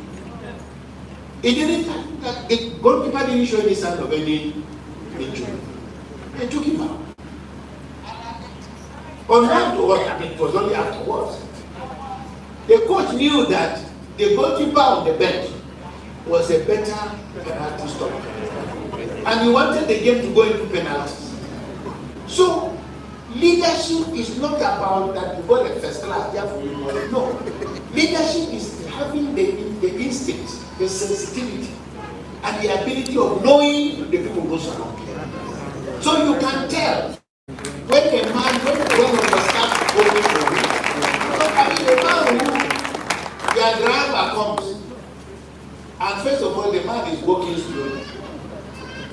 The goalkeeper didn't show any sign of any injury. They took him out. It was only afterwards. The coach knew that the goalkeeper on the bench was a better penalty stopper. And he wanted the game to go into penalties. So, leadership is not about that you got a first class, therefore you know. No. Leadership is having the instincts, the sensitivity, and the ability of knowing the people who surround you. So you can tell when a man, when one of the staff is working for you, I mean, the man who their driver comes, and first of all, the man is walking slowly,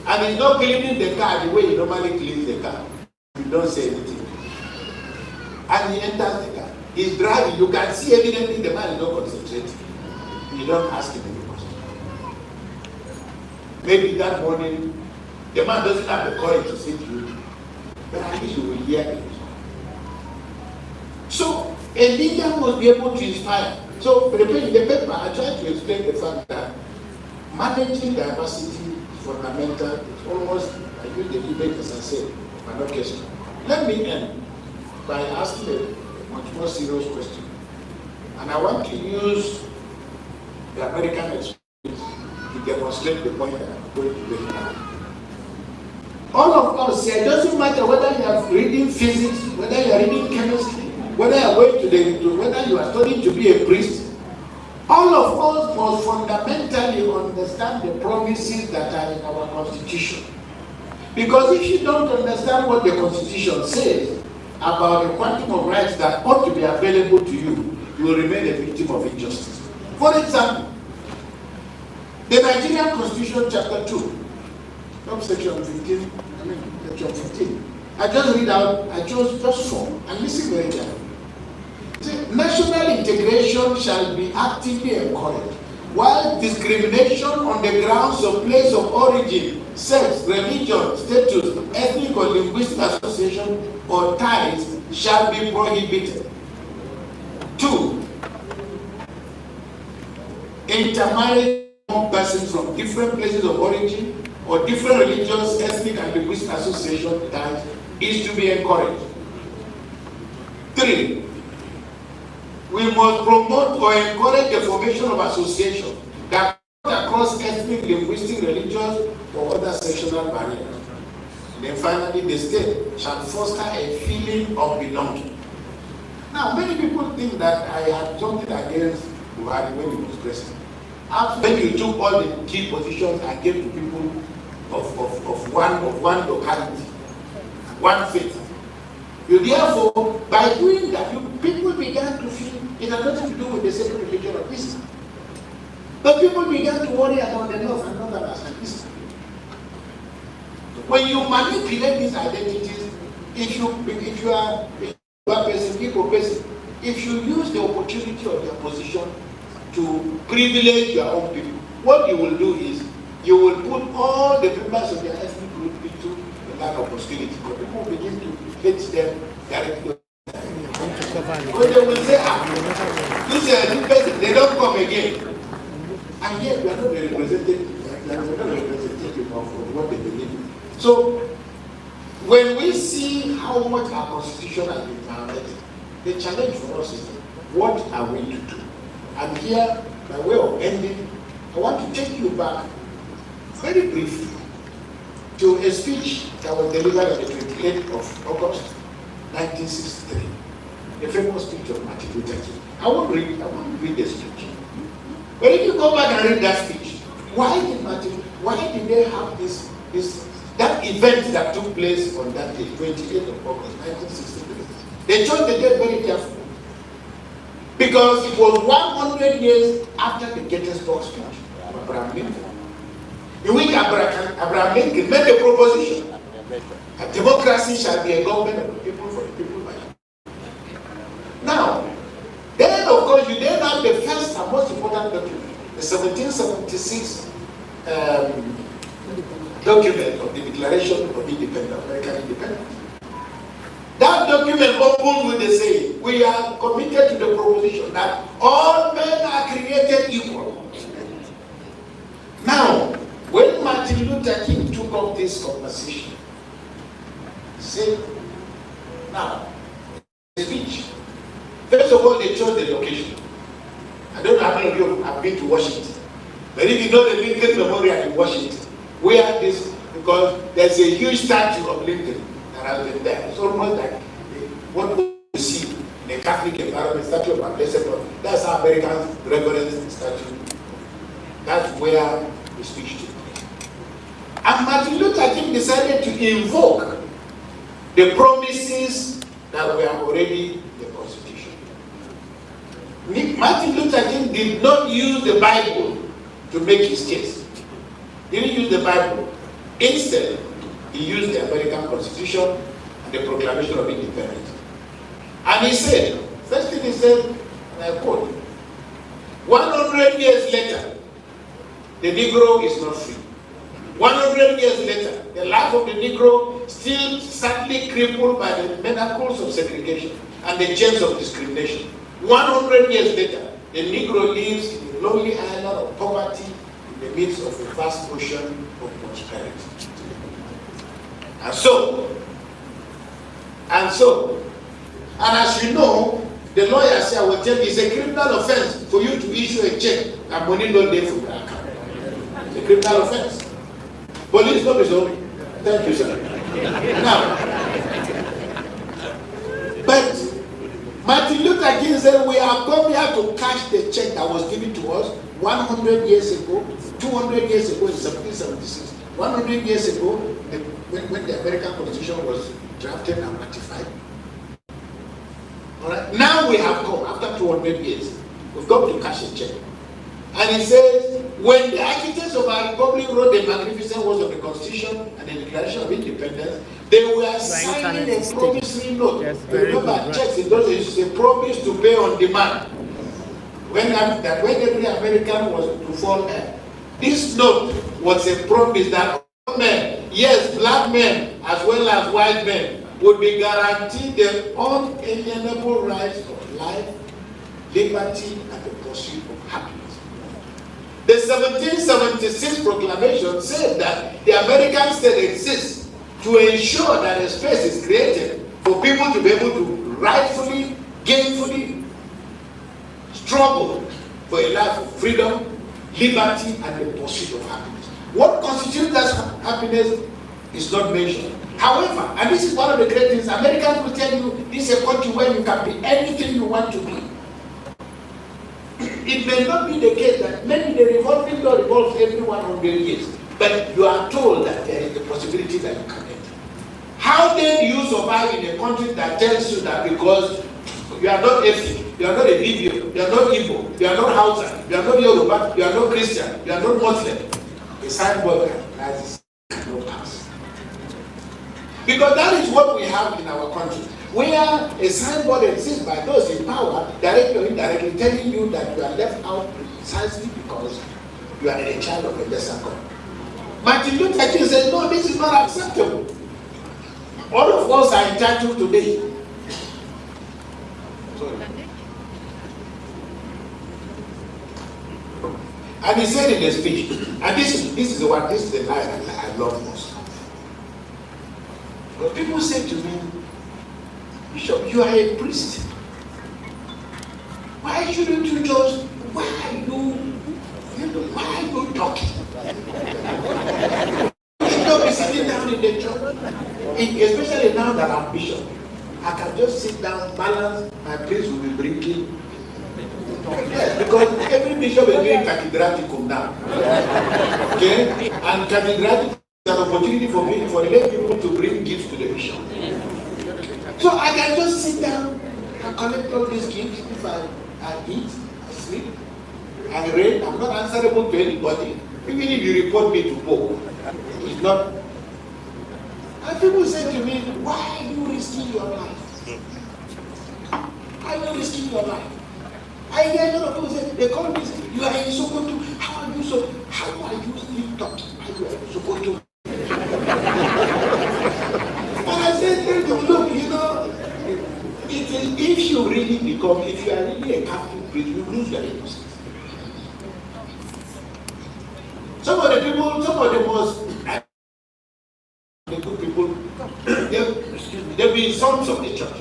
and he's not cleaning the car the way he normally cleans the car. You don't say anything. And he enters the car. He's driving. You can see evidently the man is not concentrating. You don't ask him any question. Maybe that morning, the man doesn't have the courage to say to you, but at least you will hear it. So, a leader must be able to inspire. So, in the paper, I tried to explain the fact that managing diversity is fundamental. It's almost, I use the debate as I said, an orchestra. Let me end by asking a much more serious question. And I want to use the American experience to demonstrate the point that I'm going to make now. All of us here, it doesn't matter whether you are reading physics, whether you are reading chemistry, whether you are going whether you are studying to be a priest, all of us must fundamentally understand the promises that are in our Constitution. Because if you don't understand what the Constitution says about the quantum of rights that ought to be available to you, you will remain a victim of injustice. For example, the Nigerian Constitution, Chapter 2, Section 15, Section 15. I just read out, I chose just 4, and listen very carefully. National integration shall be actively encouraged, while discrimination on the grounds of place of origin, sex, religion, status, ethnic or linguistic association, or ties shall be prohibited. 2. Intermarriage among persons from different places of origin or different religious, ethnic, and linguistic association ties is to be encouraged. 3. We must promote or encourage the formation of associations that cut across ethnic, linguistic, religious, or other sectional barriers. And then finally, the state shall foster a feeling of belonging. Now, many people think that I had something against Buhari when he was president. When you took all the key positions and gave to people of one locality, one faith. You therefore, by doing that, people began to feel it had nothing to do with the sacred religion of Islam. But people began to worry about the North and Northerners and Islam. When you manipulate these identities, if you are a person, Igbo person, if you use the opportunity of your position to privilege your own people, what you will do is you will put all the members of your ethnic group into the line of hostility. But people begin to hate them directly. When they will say, this is a new person, they don't come again. And yet we are not the representative of what they believe in. So when we see how much our constitution has been violated, the challenge for us is what are we to do? And here, by way of ending, I want to take you back very briefly to a speech that was delivered on the 28th of August 1963, the famous speech of Martin Luther King. I won't read the speech. But if you go back and read that speech, why did they have that event that took place on that day, 28th of August 1963? They chose the date very carefully. Because it was 100 years after the Gettysburg speech of Abraham Lincoln, in which Abraham Lincoln made a proposition that democracy shall be a government of the people for the people that document, the 1776 document of the Declaration of Independence, American Independence. That document opens with the saying, we are committed to the proposition that all men are created equal. Now, when Martin Luther King took up this conversation, he said, now, the speech, first of all, they chose the location. I don't know how many of you have been to Washington, but if you know the Lincoln Memorial in Washington, where this, because there's a huge statue of Lincoln that has been there. It's almost like what you see in a Catholic environment, statue of our Blessed Lord. That's how Americans reverence the statue. That's where the speech took place. And Martin Luther King decided to invoke the promises that were already in the Constitution. Martin Luther King did not use the Bible to make his case. He didn't use the Bible. Instead, he used the American Constitution and the Proclamation of Independence. And he said, first thing he said, and I quote, 100 years later, the Negro is not free. 100 years later, the life of the Negro still sadly crippled by the manacles of segregation and the germs of discrimination. 100 years later, the Negro lives in a lonely island of poverty in the midst of a vast ocean of prosperity. And as you know, the lawyer said, I will tell you, it's a criminal offense for you to issue a check and money not there from your account. It's a criminal offense. Police not be sorry. Thank you, sir. Now, but Martin Luther King said, we have come here to cash the check that was given to us 100 years ago, 200 years ago in 1776, 100 years ago when the American Constitution was drafted and ratified. All right. Now we have come, after 200 years, we've got to cash a check. And he says, when the architects of our republic wrote the magnificent words of the Constitution and the Declaration of Independence, they were signing a promissory note. Yes, remember, checks in those days, it's a promise to pay on demand. When every American was to fall there, this note was a promise that all men, yes, black men as well as white men, would be guaranteed the unalienable rights of life, liberty, and the pursuit of happiness. The 1776 proclamation said that the American state exists to ensure that a space is created for people to be able to rightfully, gainfully struggle for a life of freedom, liberty, and the pursuit of happiness. What constitutes that happiness is not mentioned. However, and this is one of the great things, Americans will tell you this is a country where you can be anything you want to be. It may not be the case that maybe the revolving door revolves every 100 years, but you are told that there is the possibility that you can enter. How then do you survive in a country that tells you that because you are not ethnic, you are not a Libyan, you are not Igbo, you are not Hausa, you are not Yoruba, you are not Christian, you are not Muslim? A signboard that is cannot pass. Because that is what we have in our country. Where a signboard exists by those in power, directly or indirectly, telling you that you are left out precisely because you are a child of a lesser God. Martin Luther King said, no, this is not acceptable. All of us are entitled today. And he said in the speech, and this is the line that I love most. But people say to me, Bishop, you are a priest. Why shouldn't you just, why are you talking? You should not be sitting down in the church. Especially now that I'm bishop. I can just sit down, balance, my priest will be drinking. Yes, because every bishop is doing cathedraticum now. Okay? And cathedraticum is an opportunity for lay people to bring gifts to the bishop. So I can just sit down and collect all these gifts if I eat, I sleep, I read. I'm not answerable to anybody. Even if you report me to Pope, it's not. And people say to me, why are you risking your life? Why are you risking your life? I hear a lot of people say, they call me, you are in Sokoto, how are you so, how are you still talking? How are you in Sokoto? And I said, look, you know, if you really become, if you are really a Catholic priest, you lose your innocence. Some of the people, some of the most the good people, they'll be sons of the church.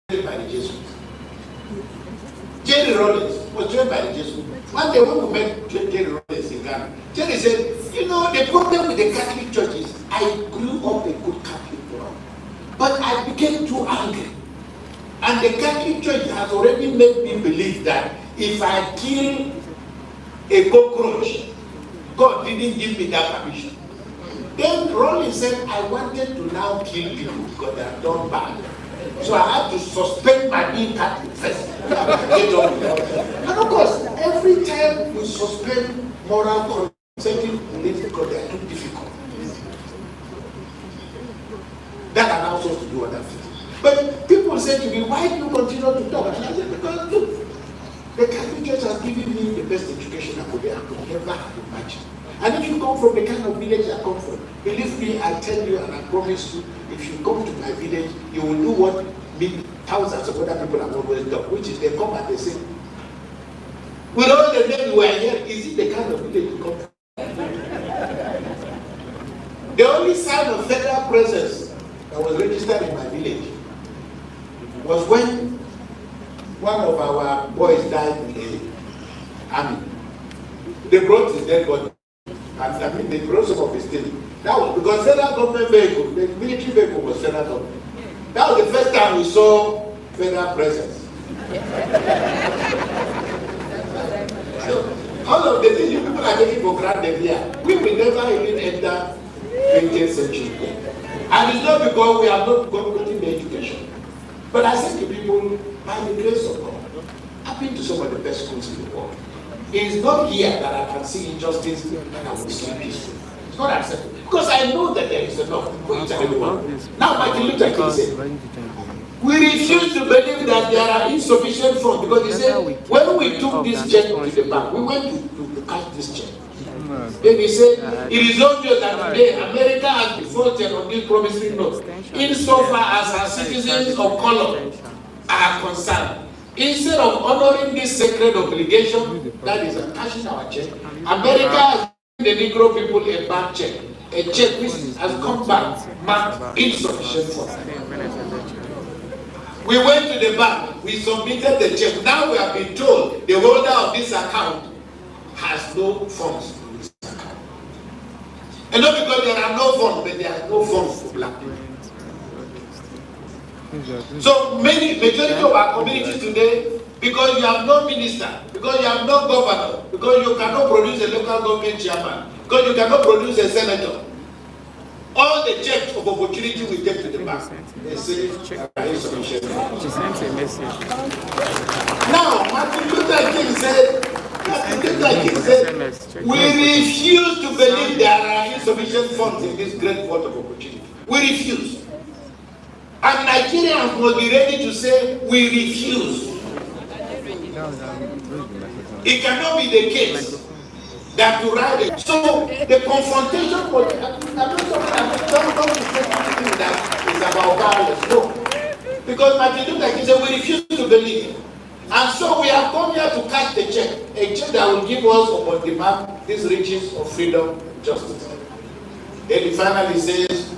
By the Jesuits. Jerry Rollins was trained by the Jesuits. One day when we met Jerry Rollins in Ghana, Jerry said, you know, the problem with the Catholic Church is I grew up a good Catholic boy, but I became too angry. And the Catholic Church has already made me believe that if I kill a cockroach, God didn't give me that permission. Then Rollins said, I wanted to now kill people because they have done bad. So I had to suspend my being Catholic first. And of course, every time we suspend moral certain beliefs because they are too difficult, that allows us to do other things. But people say to me, why do you continue to talk? And I said, because look, the Catholic Church has given me the best education I could ever have imagined. And if you come from the kind of village I come from, believe me, I tell you and I promise you, if you come to my village, you will do what thousands of other people have always done, which is they come and they say, with all the names we are here, is it the kind of village you come from? The only sign of federal presence that was registered in my village was when one of our boys died in the army. They brought his dead body. And I mean, they brought some of his things. That was because federal government vehicle, the military vehicle was federal government. That was the first time we saw federal presence. So, all of the things you people are taking for granted here, we will never even enter 20th century. And it's not because we have not gotten the education. But I say to people, by the grace of God, I've been to some of the best schools in the world. It is not here that I can see injustice and I will see peaceful. It's not acceptable. Because I know that there is enough for each and everyone. Now, Martin Luther King said, we refuse to believe that there are insufficient funds. Because he said, when we took this check to the bank, we went to cash this check. Then he said, it is obvious that today America has defaulted on this promissory note insofar as our citizens of color are concerned. Instead of honoring this sacred obligation, that is cashing our check, America has given the Negro people a bad check, a check which has come back marked insufficient funds. We went to the bank, we submitted the check. Now we have been told the holder of this account has no funds in this account. And not because there are no funds, but there are no funds for black people. So majority of our communities today, because you have no minister, because you have no governor, because you cannot produce a local government chairman, because you cannot produce a senator, all the checks of opportunity we take to the bank. They say, now, Martin Luther King said, we refuse to believe there are insufficient funds in this great vault of opportunity. We refuse. And Nigerians must be ready to say, we refuse. It cannot be the case that to write it. So the confrontation for the, I'm not talking that is about violence. No. Because Matthew Hassan said, we refuse to believe it. And so we have come here to cash the check. A check that will give us upon demand these riches of freedom, justice. Then he finally says,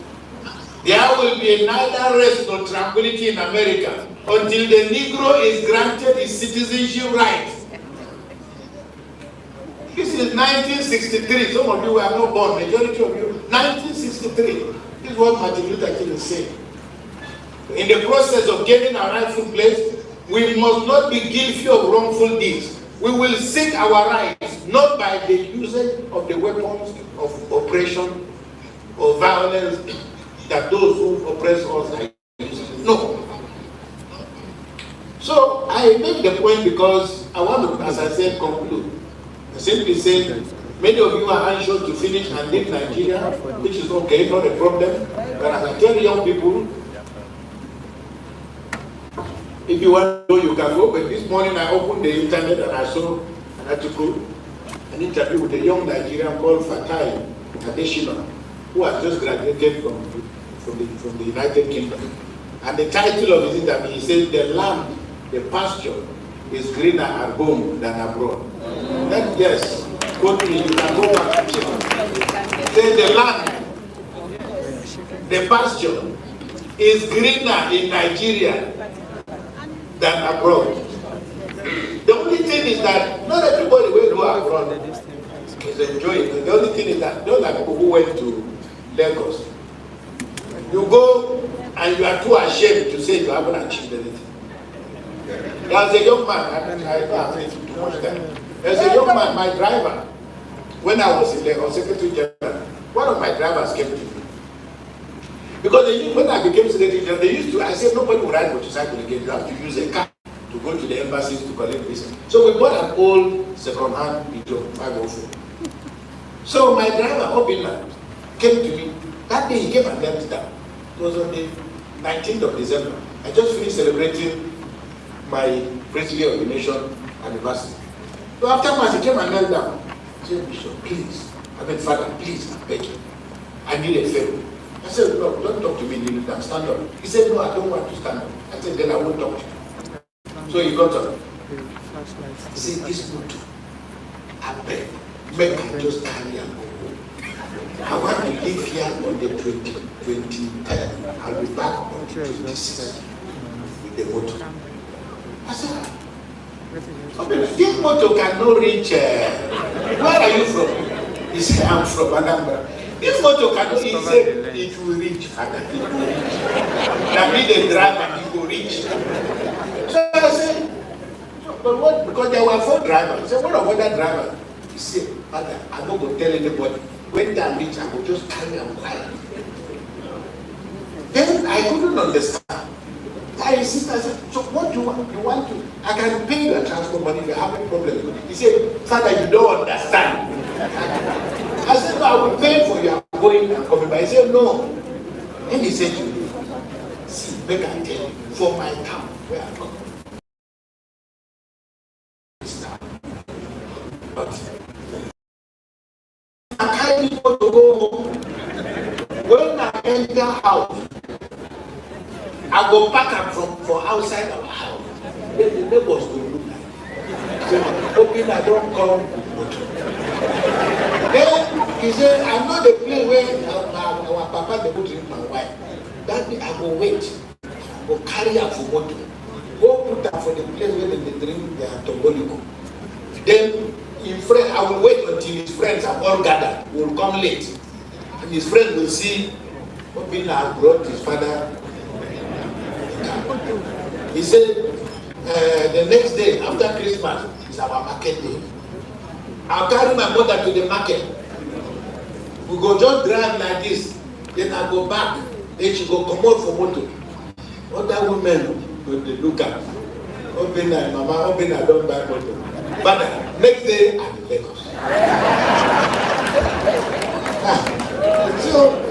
there will be neither rest nor tranquility in America until the Negro is granted his citizenship rights. This is 1963. Some of you were not born, majority of you. 1963. This is what Martin Luther King is saying. In the process of getting our rightful place, we must not be guilty of wrongful deeds. We will seek our rights, not by the usage of the weapons of oppression or violence that those who oppress us are using. No. So I make the point because I want to, as I said, conclude. I simply say, many of you are anxious to finish and leave Nigeria, which is okay, not a problem. But as I tell young people, If you want to go, you can go. But this morning I opened the internet and I saw an article, an interview with a young Nigerian called Fatai Adeshina, who has just graduated from the United Kingdom. And the title of his interview, he said, the land, the pasture is greener at home than abroad. That, yes, quote me, you can go back and check. Say the land, the pasture is greener in Nigeria than abroad. The only thing is that not everybody will go abroad is enjoying it. The only thing is that those are people who went to Lagos. You go and you are too ashamed to say you haven't achieved anything. There's a young man, I don't have too much time. There's a young man, my driver, when I was in Lagos, Secretary General, one of my drivers came to me. Because when I became Secretary General, they used to, I said nobody will ride motorcycle again, you have to use a car to go to the embassies to collect visa. So we bought an old second-hand Peugeot 504. So my driver, Obina, came to me. That day he came and left down. It was on the 19th of December. I just finished celebrating my Priestly Ordination anniversary. So after mass, he came and knelt down. I said, Bishop, please. I mean, Father, please, I'm begging. I need a favor. I said, no, don't talk to me, kneel down, stand up. He said, no, I don't want to stand up. I said, then I won't talk to you. So he got up. He said, this motor, I beg, make I just carry and go. I want to live here on the 23rd. I'll be back on the 26th with the motor. I said, this motor cannot reach, where are you from? He said, I'm from Anambra. This motor cannot, he said, it will reach, Father. That means the driver, he will reach. So I said, but what, because there were 4 drivers. I said, what about that driver? He said, Father, I'm not going to tell anybody. When they reach, I will just carry them quiet. Then I couldn't understand. I insisted, I said, so what do you want? You want to? I can pay your transport money if you have a problem. He said, Father, you don't understand. I said, no, I will pay for your going and coming. But he said, no. Then he said to me, see, make I tell you, for my town, where I come. But I carry people to go home. When I enter house, I go back up from outside our house. Then the neighbors will look like, say, hoping I don't come. Then he said, I know the place where our papa they put in my wife. That means I go wait. I go carry her for water. Go put her for the place where they drink their tombolico. Then in friend, I will wait until his friends are all gathered. He will come late. And his friend will see what Obina has brought his father. He said, the next day after Christmas is our market day. I'll carry my mother to the market. We go just drive like this. Then I go back. Then she go come out for motor. Other women go they look at Obina, Mama, Obina don't buy motor. But next day I'm in Lagos. So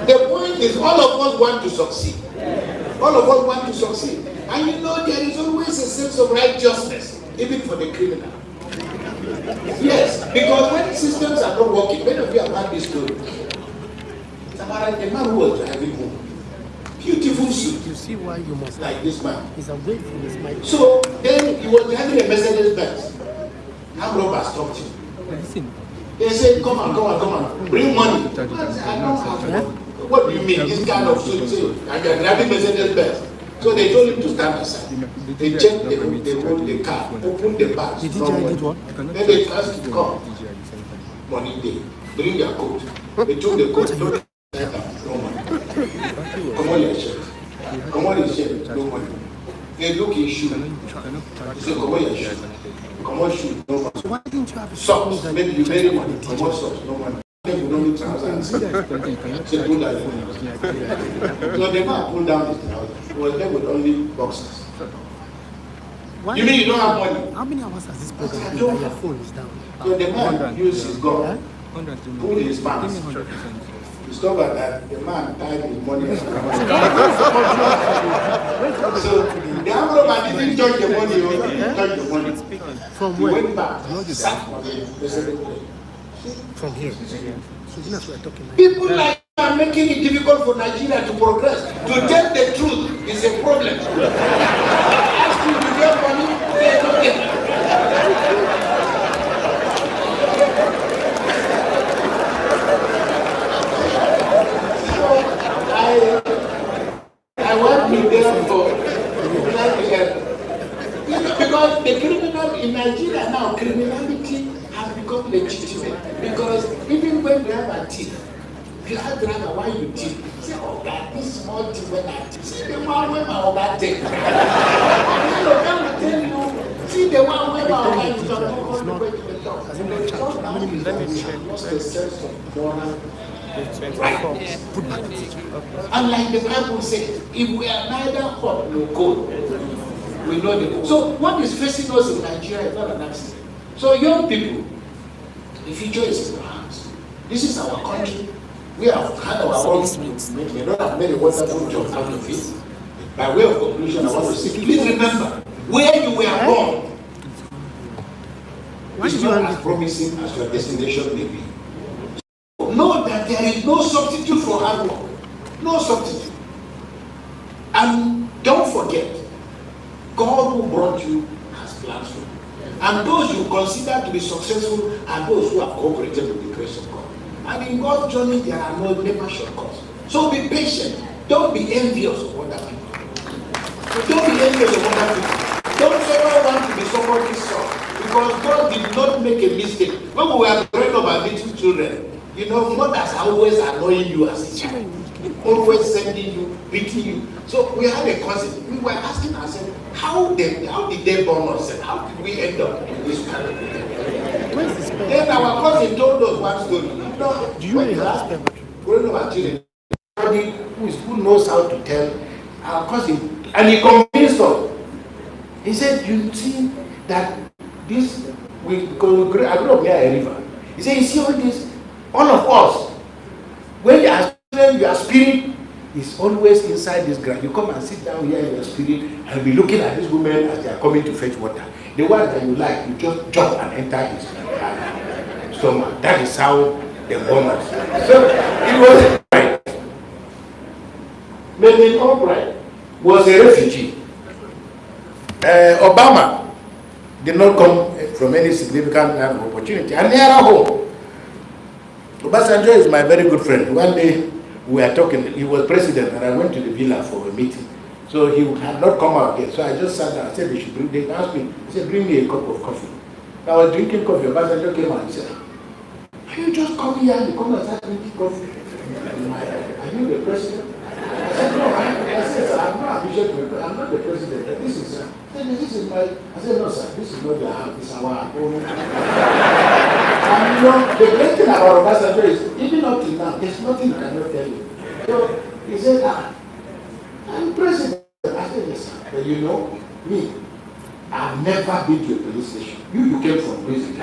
the point is all of us want to succeed. All of us want to succeed. And you know there is always a sense of righteousness, even for the criminal. Yes, because when systems are not working, many of you have heard this story. Samara, the man who was driving home, beautiful suit. You see why you must like this man. He's away from his mic. So then he was driving a Mercedes Benz. Armed robbers stopped him. Listen. They said, come on, bring money. I don't have money. What do you mean, this kind of suit? And you're driving Mercedes Benz. So they told him to stand aside. They checked the car, opened the bag. Did DJ did what? Then they asked him to come. Money day. Bring your coat. They took the coat. Don't no money. Come on your shirt. Come on your shirt. No money. They look in shoe. They say, come on your shirt. Come on shoe. No money. So why didn't you have a socks? Maybe you very money. Come on socks. No money. They will only trousers. They pull that down. So they can't pull down his trousers. He was there with only boxers. Why You mean you don't have money? How many hours has this program I been don't that your have. phone is down? So the man used his gun, pulled his pants, discovered that the man tied his money. So the envelope didn't touch the money, or didn't touch the money. From He where? went back, sat on the second place. From here. So that's what we're talking about. People like you are making it difficult for Nigeria to progress. To tell the truth is a problem. Ask you to get money, say nothing. I want to therefore because the criminal in Nigeria now, criminality has become legitimate. Because even when we have a thief, you have driver, why you thief? Say, oh God, this small thing when I thief. See the one where my Oga take. Tell you, see the one where my Oga is not going to the top. Lost the sense of moral. And like the Bible says, if we are neither hot nor cold, we know the. So what is facing us in Nigeria is not an accident. So young people, the future is in your hands. This is our country. We have had our own. We don't have many wonderful jobs out of it. By way of conclusion, I want to say, please remember where you were born. It's not as promising as your destination may be. Know that there is no substitute for hard work. No substitute. And don't forget, God who brought you has plans for you. And those you consider to be successful are those who have cooperated with the grace of God. And in God's journey, there are never shortcuts. So be patient. Don't be envious of other people. Don't be envious of other people. Don't ever want to be somebody's son. Because God did not make a mistake. When we were growing up as little children, you know, mothers are always annoying you as a child. Always sending you, beating you. So we had a cousin. We were asking ourselves, how did they born us? And how did we end up in this kind of thing? Then our cousin told us one story. You know, do you have growing up as children, somebody who knows how to tell our cousin, and he convinced us. He said, you see that this, I grew up near a river. He said, you see all this, all of us, when you are children, your spirit is always inside this ground. You come and sit down here in your spirit and be looking at these women as they are coming to fetch water. The one that you like, you just jump and enter his stomach. That is how they born us. So it was right. Madeleine Albright was a refugee. Obama did not come from any significant opportunity. And near home, Obasanjo is my very good friend. One day we were talking, he was president, and I went to the villa for a meeting. So he had not come out yet. So I just sat down and said, they asked me, he said, bring me a cup of coffee. I was drinking coffee. Obasanjo came out and said, are you just coming here and you come and start drinking coffee? Are you the president? I said, no, I said, sir, I'm not ambitious, I'm not the president. This is my, I said, no, sir, this is not your house, it's our own. And you know, the great thing about Obasanjo is, even up till now, there's nothing I cannot tell you. So he said, I'm president. I said, yes, sir. But you know, me, I've never been to a police station. You came from prison.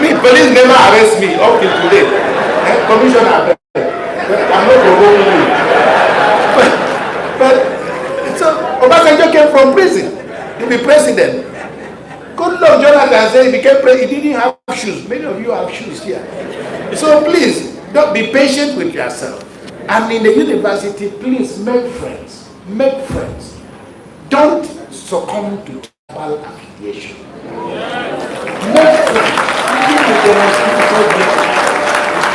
Me, police never arrest me up till today. Commissioner, I'm not provoking you. But so Obasanjo came from prison to be president. Goodluck Jonathan said he became president. He didn't have shoes. Many of you have shoes here. So please, don't be patient with yourself. And in the university, please make friends. Make friends. Don't succumb to tribal affiliation. Make friends. Even with the most difficult people.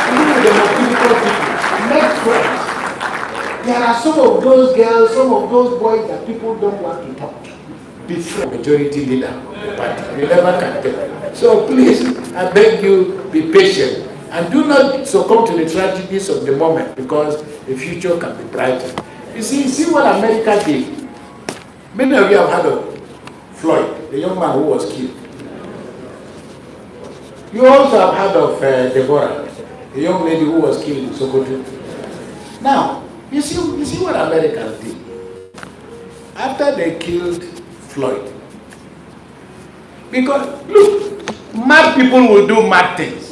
Even with the most difficult people. Make friends. There are some of those girls, some of those boys that people don't want to talk to. Be friends. Majority leader of the party. You never can tell. So please, I beg you, be patient. And do not succumb to the tragedies of the moment, because the future can be brighter. You see what America did. Many of you have heard of Floyd, the young man who was killed. You also have heard of Deborah, the young lady who was killed in Sokoto. Now, you see what Americans did. After they killed Floyd, because look, mad people will do mad things.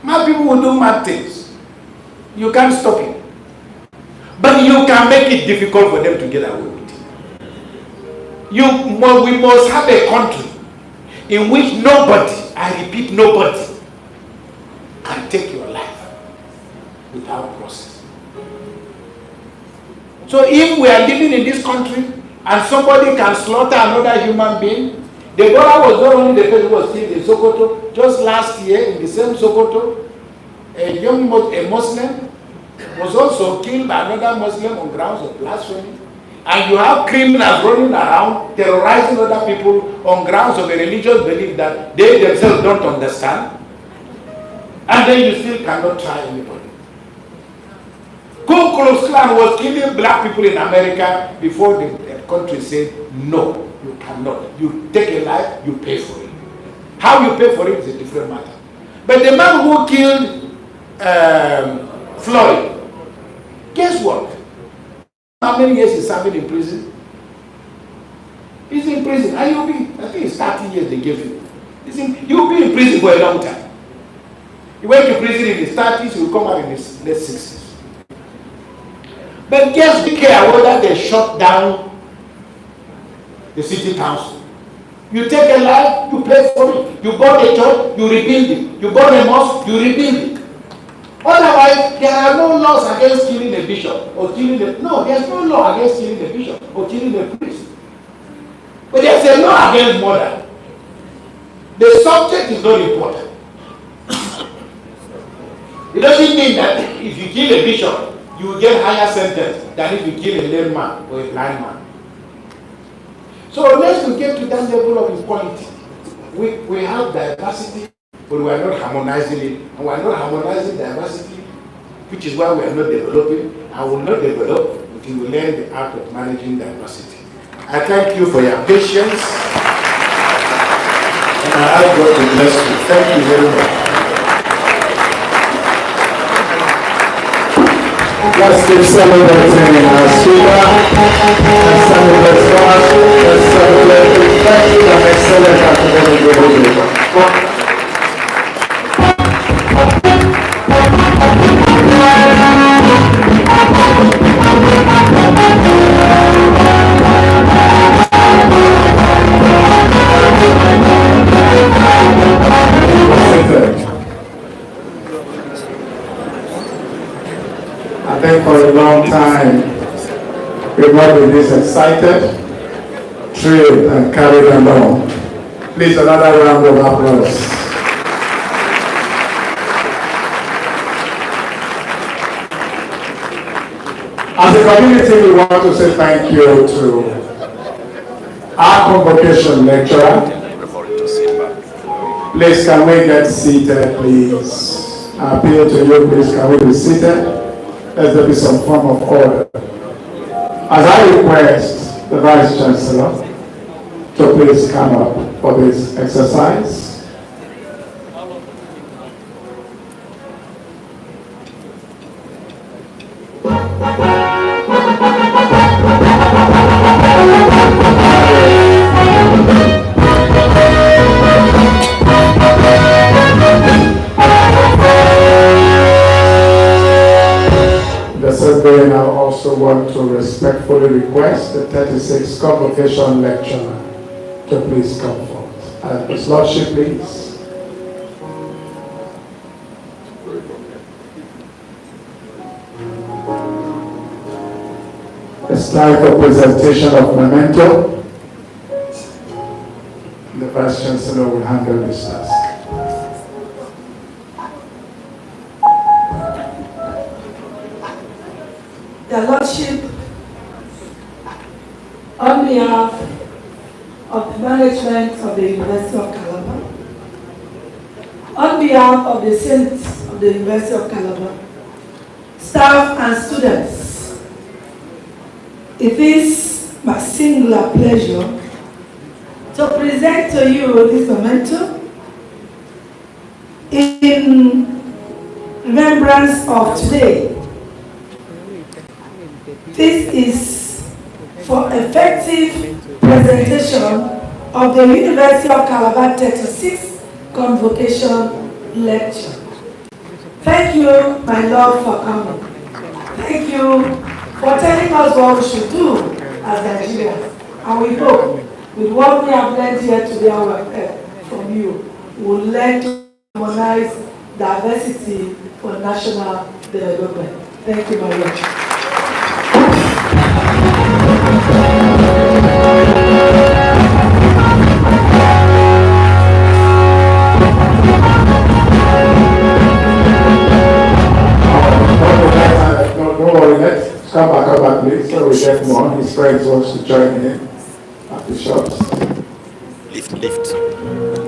Mad people will do mad things. You can't stop it. But you can make it difficult for them to get away with it. We must have a country in which nobody, I repeat, nobody, can take your life without process. So if we are living in this country and somebody can slaughter another human being, the brother was not only the person who was killed in Sokoto, just last year in the same Sokoto, a Muslim was also killed by another Muslim on grounds of blasphemy. And you have criminals running around terrorizing other people on grounds of a religious belief that they themselves don't understand. And then you still cannot try anybody. Ku Klux Klan was killing black people in America before the country said, no, you cannot. You take a life, you pay for it. How you pay for it is a different matter. But the man who killed Floyd, guess what? How many years he's serving in prison? He's in prison. And you'll be, I think it's 30 years they gave him. You'll be in prison for a long time. He went to prison in his 30s, he will come out in his late 60s. But guess who care whether they shut down the city council? You take a life, you pay for it. You bought a church, you rebuild it. You bought a mosque, you rebuild it. Otherwise, there are no laws against killing a bishop or killing the... No, there's no law against killing the bishop or killing the priest. But there's a law against murder. The subject is not important. It doesn't mean that if you kill a bishop, you will get higher sentence than if you kill a lame man or a blind man. So unless we get to that level of equality, we have diversity, but we are not harmonizing it. And we are not harmonizing diversity, which is why we are not developing, and will not develop until we learn the art of managing diversity. I thank you for your patience, and I ask God to bless you. Thank you very much. Let's keep celebrating our speaker. Let's celebrate God. Let's celebrate the effective and excellent academic behavior. I think for a long time, we've not been this excited, thrilled, and carried along. Please, another round of applause. As a community, we want to say thank you to our convocation lecturer. Please, can we get seated, please? I appeal to you, please, can we be seated? Let there be some form of order. As I request the Vice Chancellor to please come up for this exercise. And I also want to respectfully request the 36th Convocation lecturer to please come forth. His Lordship, please. It's time for presentation of memento. The Vice Chancellor will handle this task. Their Lordship, on behalf of the management of the University of Calabar, on behalf of the Saints of the University of Calabar, staff and students, it is my singular pleasure to present to you this memento in remembrance of today. This is for effective presentation of the University of Calabar 36th Convocation lecture. Thank you, my Lord, for coming. Thank you for telling us what we should do as Nigerians. And we hope, with what we have learned here today from you, we'll learn to harmonize diversity for national development. Thank you, my Lord. Don't worry, let's come back, please, so we get more. His friends wants to join in at the shops. Lift.